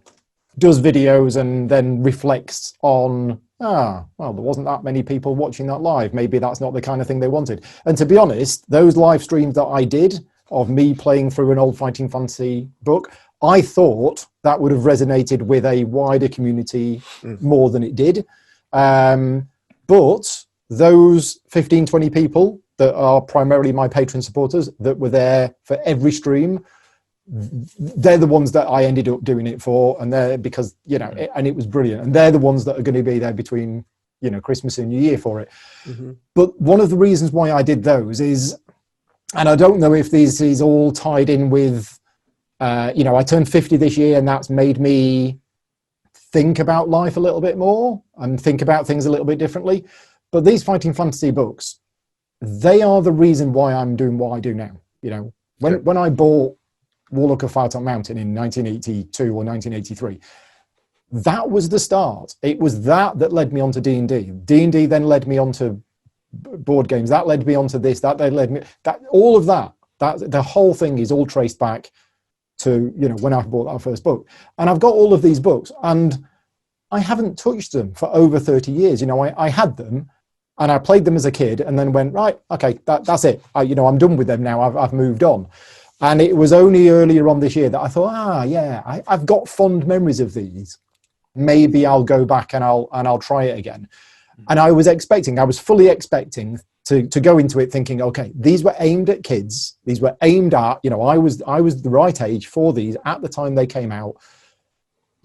does videos and then reflects on well, there wasn't that many people watching that live, maybe that's not the kind of thing they wanted. And to be honest, those live streams that I did of me playing through an old Fighting Fantasy book, I thought that would have resonated with a wider community more than it did. But those 15, 20 people that are primarily my patron supporters that were there for every stream, they're the ones that I ended up doing it for, and they're because and it was brilliant, and they're the ones that are going to be there between Christmas and New Year for it. But one of the reasons why I did those is, and I don't know if this is all tied in with, I turned 50 this year, and that's made me think about life a little bit more and think about things a little bit differently. But these Fighting Fantasy books, they are the reason why I'm doing what I do now. When I bought Warlock of Firetalk Mountain in 1982 or 1983, that was the start. It was that led me on to D&D. D&D then led me on to board games, that led me on to this, that led me, that all of that the whole thing is all traced back to when I bought that first book. And I've got all of these books and I haven't touched them for over 30 years. I had them and I played them as a kid and then went, right, okay, that's it, I'm done with them now, I've moved on. And it was only earlier on this year that I thought, I've got fond memories of these, maybe I'll go back and I'll try it again. And I was fully expecting to go into it thinking, okay, these were aimed at kids. These were aimed at, I was the right age for these at the time they came out.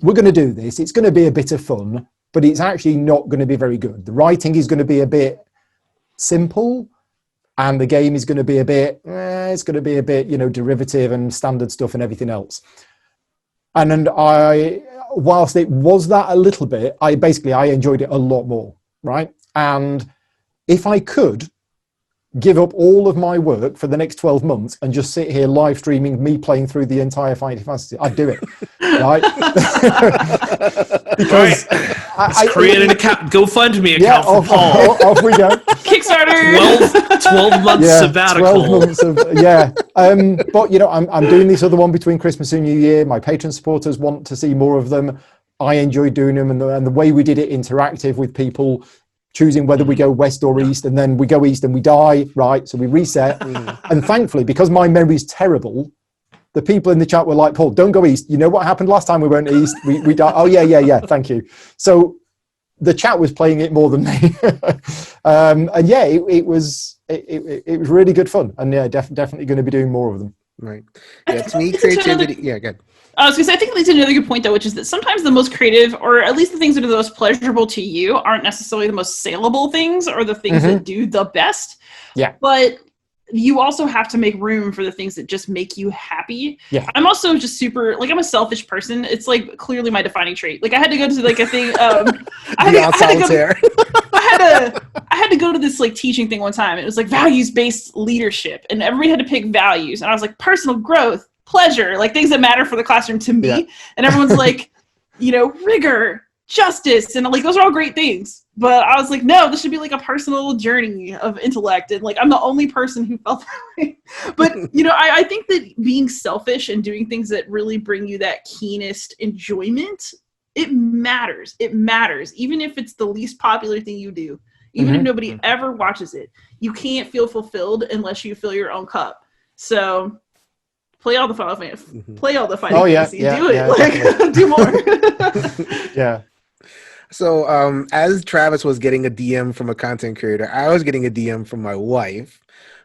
We're going to do this. It's going to be a bit of fun, but it's actually not going to be very good. The writing is going to be a bit simple, and the game is going to be a bit, derivative and standard stuff and everything else. And whilst it was that a little bit, I enjoyed it a lot more. Right. And if I could, give up all of my work for the next 12 months and just sit here live streaming me playing through the entire Final Fantasy, I'd do it. Right? Because I create an account, GoFundMe account for Paul. Off we go. Kickstarter. 12 months sabbatical. 12 months of, but, you know, I'm doing this other one between Christmas and New Year. My patron supporters want to see more of them. I enjoy doing them. And the way we did it interactive with people, choosing whether we go west or east, and then we go east and we die, right? So we reset. And thankfully, because my memory's terrible, the people in the chat were like, Paul, don't go east. You know what happened last time we went east? We died. Oh, yeah, thank you. So the chat was playing it more than me. And yeah, it was really good fun. And yeah, definitely going to be doing more of them. Right. Yeah, to me, creativity. Yeah, good. I was going to say, I think it leads to another good point, though, which is that sometimes the most creative, or at least the things that are the most pleasurable to you, aren't necessarily the most saleable things or the things that do the best. Yeah. But you also have to make room for the things that just make you happy. Yeah. I'm also just super, like, I'm a selfish person. It's, like, clearly my defining trait. Like, I had to go to, like, a thing. I had to go to this, like, teaching thing one time. It was, like, values-based leadership. And everybody had to pick values. And I was like, personal growth, pleasure, like things that matter for the classroom to me. Yeah. And everyone's like, you know, rigor, justice, and like those are all great things. But I was like, no, this should be like a personal journey of intellect. And like I'm the only person who felt that way. But you know, I think that being selfish and doing things that really bring you that keenest enjoyment, it matters. It matters. Even if it's the least popular thing you do, even if nobody ever watches it, you can't feel fulfilled unless you fill your own cup. So play all the Final Fantasy. Play all the Final Fantasy. Do it. Do more. Yeah. So as Travis was getting a DM from a content creator, I was getting a DM from my wife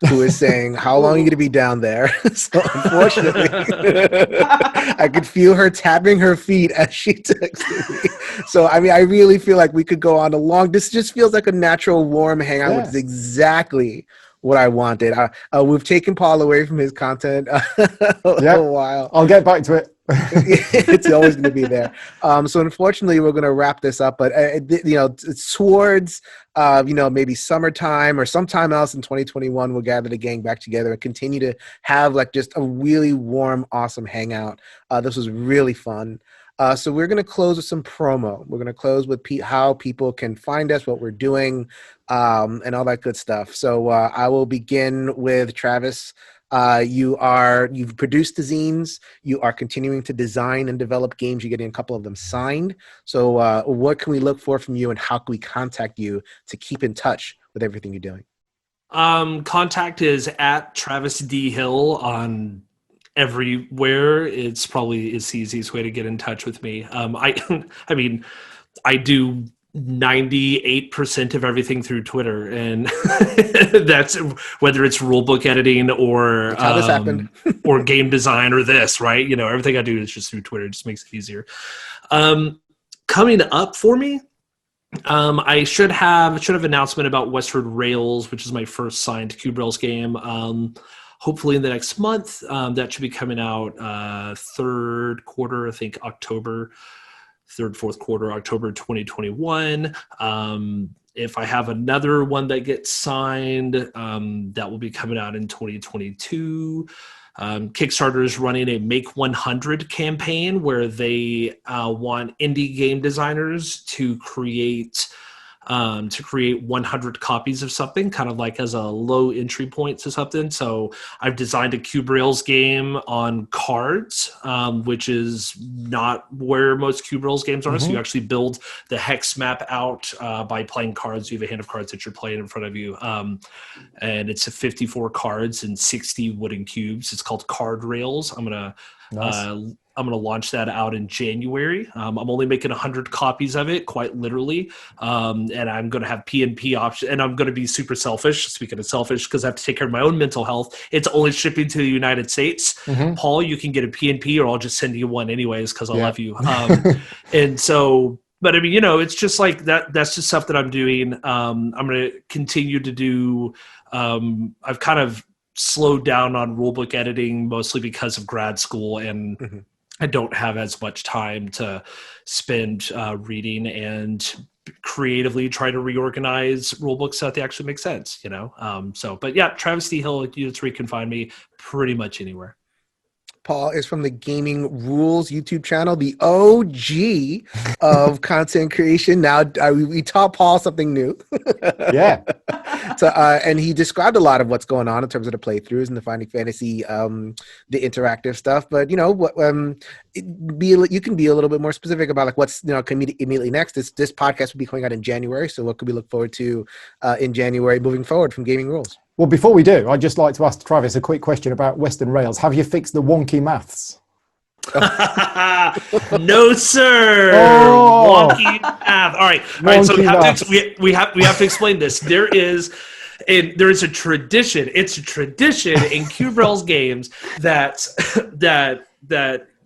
who is saying, how long are you going to be down there? So unfortunately, I could feel her tapping her feet as she texted me. So, I mean, I really feel like we could go on this just feels like a natural, warm hangout, which is exactly what I wanted. We've taken Paul away from his content a little while. I'll get back to it. It's always going to be there. So unfortunately, we're going to wrap this up. But you know, towards you know, maybe summertime or sometime else in 2021, we'll gather the gang back together and continue to have like just a really warm, awesome hangout. This was really fun. So we're going to close with some promo. We're going to close with how people can find us, what we're doing, and all that good stuff. So I will begin with Travis. You've produced the zines. You are continuing to design and develop games. You're getting a couple of them signed. So what can we look for from you, and how can we contact you to keep in touch with everything you're doing? Contact is at Travis D. Hill on everywhere. It's the easiest way to get in touch with me. I mean, I do 98% of everything through Twitter, and that's whether it's rulebook editing or how this happened. or game design or this, right? You know, everything I do is just through Twitter. It just makes it easier. Coming up for me, I should have an announcement about Westward Rails, which is my first signed Cube Rails game. Hopefully in the next month. That should be coming out third quarter, I think October. Fourth quarter, October 2021. If I have another one that gets signed, that will be coming out in 2022. Kickstarter is running a Make 100 campaign where they want indie game designers to create 100 copies of something, kind of like as a low entry point to something. So I've designed a Cube Rails game on cards, which is not where most Cube Rails games are. So you actually build the hex map out by playing cards. You have a hand of cards that you're playing in front of you. And it's 54 cards and 60 wooden cubes. It's called Card Rails. I'm going to launch that out in January. I'm only making 100 copies of it, quite literally. And I'm going to have PNP option. And I'm going to be super selfish, speaking of selfish, because I have to take care of my own mental health. It's only shipping to the United States. Paul, you can get a PNP, or I'll just send you one anyways, because I love you. And so, but I mean, you know, it's just like that. That's just stuff that I'm doing. I'm going to continue to do. I've kind of slowed down on rulebook editing, mostly because of grad school, and I don't have as much time to spend reading and creatively try to reorganize rulebooks so that they actually make sense, you know? But yeah, Travis D. Hill, that's where you can find me pretty much anywhere. Paul is from the Gaming Rules YouTube channel, the OG of content creation. Now we taught Paul something new. Yeah. So, and he described a lot of what's going on in terms of the playthroughs and the Finding Fantasy, the interactive stuff. But you can be a little bit more specific about like what's coming immediately next. This podcast will be coming out in January. So what could we look forward to in January moving forward from Gaming Rules? Well, before we do, I'd just like to ask Travis a quick question about Western Rails. Have you fixed the wonky maths? No, sir. Oh. Wonky math. All right. So we have to explain this. There is a tradition. It's a tradition in Cube Rails games that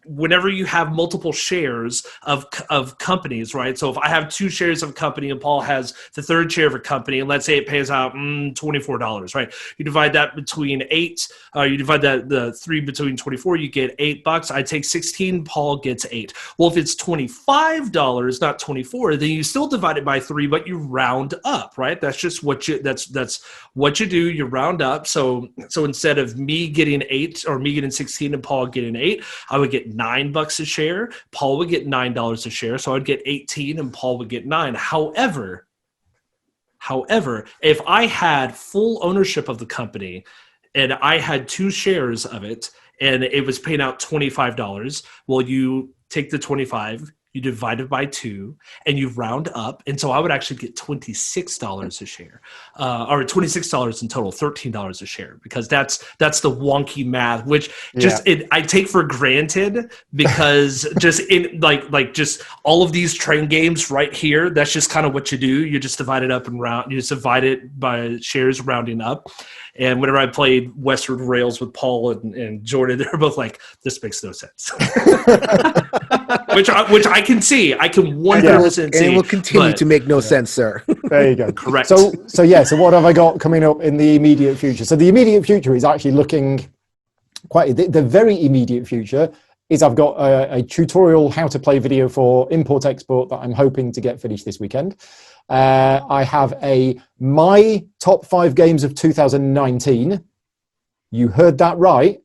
whenever you have multiple shares of companies, right? So if I have 2 shares of a company and Paul has the 3rd share of a company, and let's say it pays out $24, right? You divide that between 8. You divide the 3 between 24, you get $8. I take 16, Paul gets 8. Well, if it's $25, not 24, then you still divide it by 3, but you round up, right? That's just what that's what you do. You round up. So instead of me getting 8 or me getting 16 and Paul getting 8, I would get $9 a share. Paul would get $9 a share. So I'd get 18 and Paul would get 9. However, if I had full ownership of the company and I had 2 shares of it and it was paying out $25, well, you take the 25, you divide it by 2, and you round up. And so I would actually get $26 a share, or $26 in total, $13 a share, because that's the wonky math, which I take for granted, because just all of these train games right here, that's just kind of what you do. You just divide it up and round. You just divide it by shares rounding up. And whenever I played Western Rails with Paul and Jordan, they're both like, "This makes no sense." which I can see. I can 100% see. And it will continue to make no sense, sir. There you go. Correct. So what have I got coming up in the immediate future? So the immediate future is actually looking the very immediate future is I've got a tutorial how to play video for import-export that I'm hoping to get finished this weekend. I have my top 5 games of 2019. You heard that right.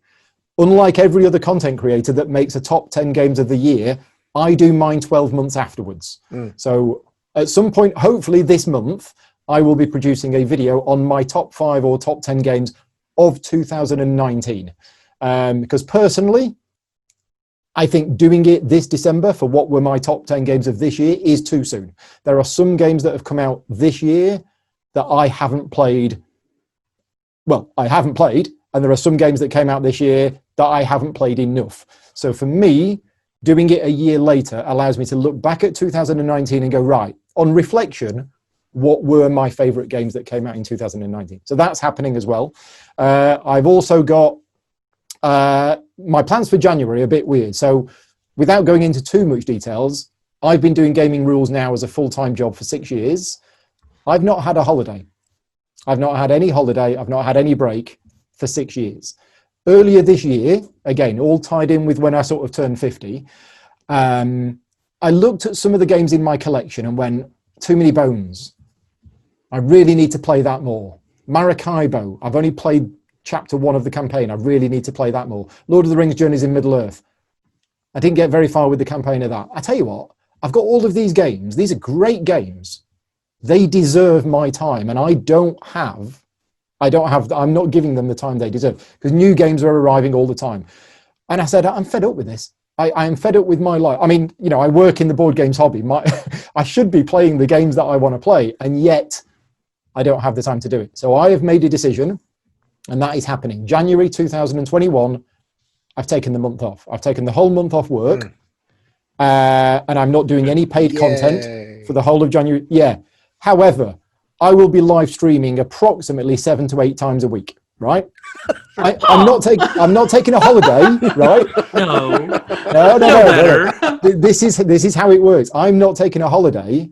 Unlike every other content creator that makes a top 10 games of the year, I do mine 12 months afterwards. So at some point, hopefully this month, I will be producing a video on my top 5 or top 10 games of 2019. Because personally, I think doing it this December for what were my top 10 games of this year is too soon. There are some games that have come out this year that I haven't played. Well, I haven't played, and there are some games that came out this year that I haven't played enough. So for me, doing it a year later allows me to look back at 2019 and go, right, on reflection, what were my favorite games that came out in 2019? So that's happening as well. I've also got my plans for January are a bit weird. So without going into too much details, I've been doing Gaming Rules now as a full-time job for 6 years. I've not had a holiday. I've not had any holiday. I've not had any break for 6 years. Earlier this year, again, all tied in with when I sort of turned 50, I looked at some of the games in my collection and went, too many bones. I really need to play that more. Maracaibo, I've only played chapter 1 of the campaign. I really need to play that more. Lord of the Rings Journeys in Middle-earth. I didn't get very far with the campaign of that. I tell you what, I've got all of these games. These are great games. They deserve my time, and I'm not giving them the time they deserve, because new games are arriving all the time. And I said, I'm fed up with this. I am fed up with my life. I mean, I work in the board games hobby. I should be playing the games that I want to play, and yet I don't have the time to do it. So I have made a decision, and that is happening. January 2021, I've taken the month off. I've taken the whole month off work, and I'm not doing any paid content for the whole of January. Yeah. However, I will be live streaming approximately 7 to 8 times a week, right? I'm not taking a holiday, right? No. This is how it works. I'm not taking a holiday.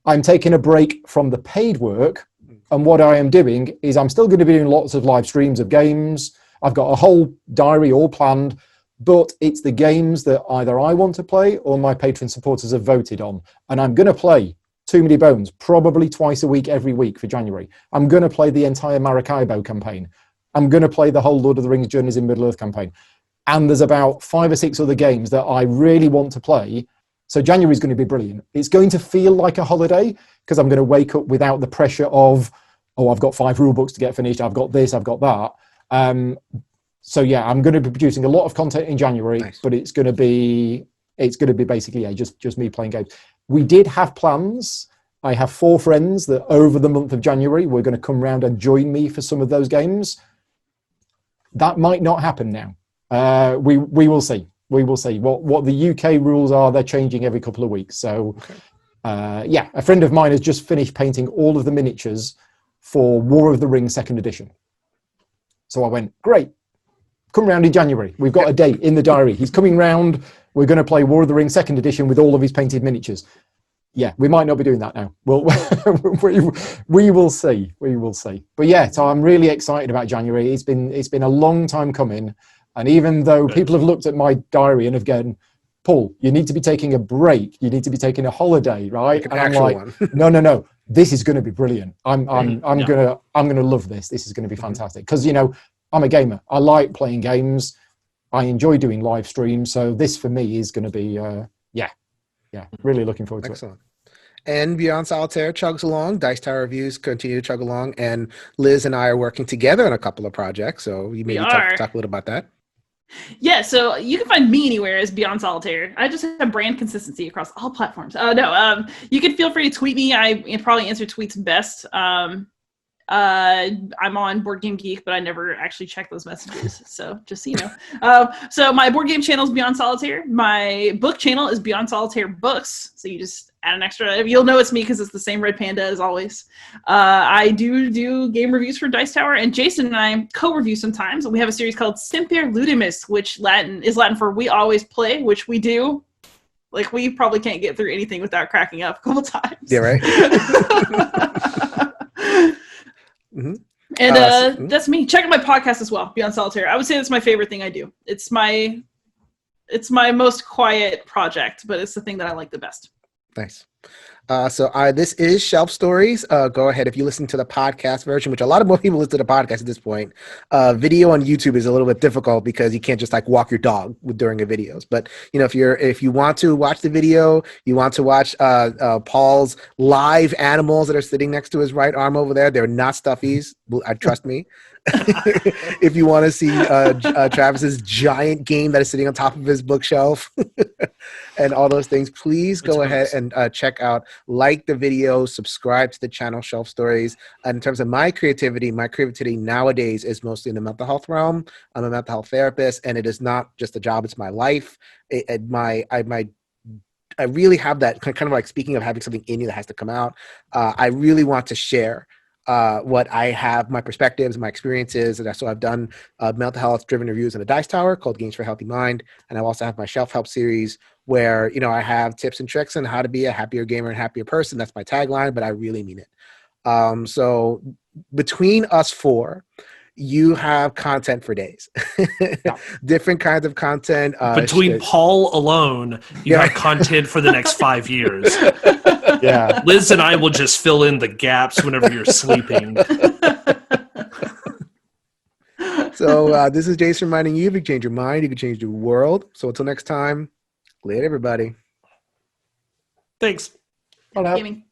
I'm taking a break from the paid work. And what I am doing is I'm still going to be doing lots of live streams of games. I've got a whole diary all planned, but it's the games that either I want to play or my patron supporters have voted on. And I'm going to play too many bones, probably twice a week, every week for January. I'm going to play the entire Maracaibo campaign. I'm going to play the whole Lord of the Rings Journeys in Middle-earth campaign. And there's about 5 or 6 other games that I really want to play. So January is going to be brilliant. It's going to feel like a holiday because I'm going to wake up without the pressure of, oh, I've got 5 rule books to get finished. I've got this, I've got that. So yeah, I'm going to be producing a lot of content in January, Nice. but it's going to be basically just me playing games. We did have plans. I have 4 friends that over the month of January were going to come round and join me for some of those games. That might not happen now. We will see. We will see what the UK rules are. They're changing every couple of weeks. So yeah, a friend of mine has just finished painting all of the miniatures for War of the Rings 2nd edition. So I went, great. Come round in January. We've got a date in the diary. He's coming round. We're going to play War of the Rings 2nd edition with all of his painted miniatures. Yeah, we might not be doing that now. Well, we will see. We will see. But yeah, so I'm really excited about January. It's been a long time coming. And even though people have looked at my diary and have gone, Paul, you need to be taking a break. You need to be taking a holiday, right? Like and I'm like, no. This is going to be brilliant. I'm gonna love this. This is going to be fantastic because I'm a gamer. I like playing games. I enjoy doing live streams. So this for me is going to be really looking forward to it. Excellent. And Beyond Solitaire chugs along. Dice Tower Reviews continue to chug along. And Liz and I are working together on a couple of projects. So you maybe talk a little about that. Yeah, so you can find me anywhere as Beyond Solitaire. I just have brand consistency across all platforms. You can feel free to tweet me. I probably answer tweets best. I'm on Board Game Geek, but I never actually check those messages. So just so you know. So my board game channel is Beyond Solitaire. My book channel is Beyond Solitaire Books. So you just add an extra. You'll know it's me because it's the same red panda as always. I do game reviews for Dice Tower, and Jason and I co-review sometimes. We have a series called Semper Ludimus, which is Latin for we always play, which we do. Like, we probably can't get through anything without cracking up a couple times. Yeah, right. Mm-hmm. And that's me. Check out my podcast as well, Beyond Solitaire. I would say that's my favorite thing I do. It's my most quiet project, but it's the thing that I like the best. Nice. This is Shelf Stories. Go ahead. If you listen to the podcast version, which a lot of more people listen to the podcast at this point, video on YouTube is a little bit difficult because you can't just like walk your dog during the videos. But if you want to watch the video, you want to watch Paul's live animals that are sitting next to his right arm over there. They're not stuffies. Trust me. If you want to see Travis's giant game that is sitting on top of his bookshelf and all those things, please go ahead and check out, like the video, subscribe to the channel Shelf Stories. And in terms of my creativity nowadays is mostly in the mental health realm. I'm a mental health therapist, and it is not just a job, it's my life. I really have that kind of like, speaking of having something in you that has to come out, I really want to share what I have, my perspectives, my experiences. And so I've done mental health driven reviews in the Dice Tower called Games for a Healthy Mind. And I also have my Shelf Help series where, I have tips and tricks on how to be a happier gamer and happier person. That's my tagline, but I really mean it. So between us 4, you have content for days. Different kinds of content. Between Paul alone, you have content for the next 5 years. Yeah. Liz and I will just fill in the gaps whenever you're sleeping. So this is Jason reminding you, if you change your mind, you can change the world. So until next time, later, everybody. Thanks. Bye now. Gaming.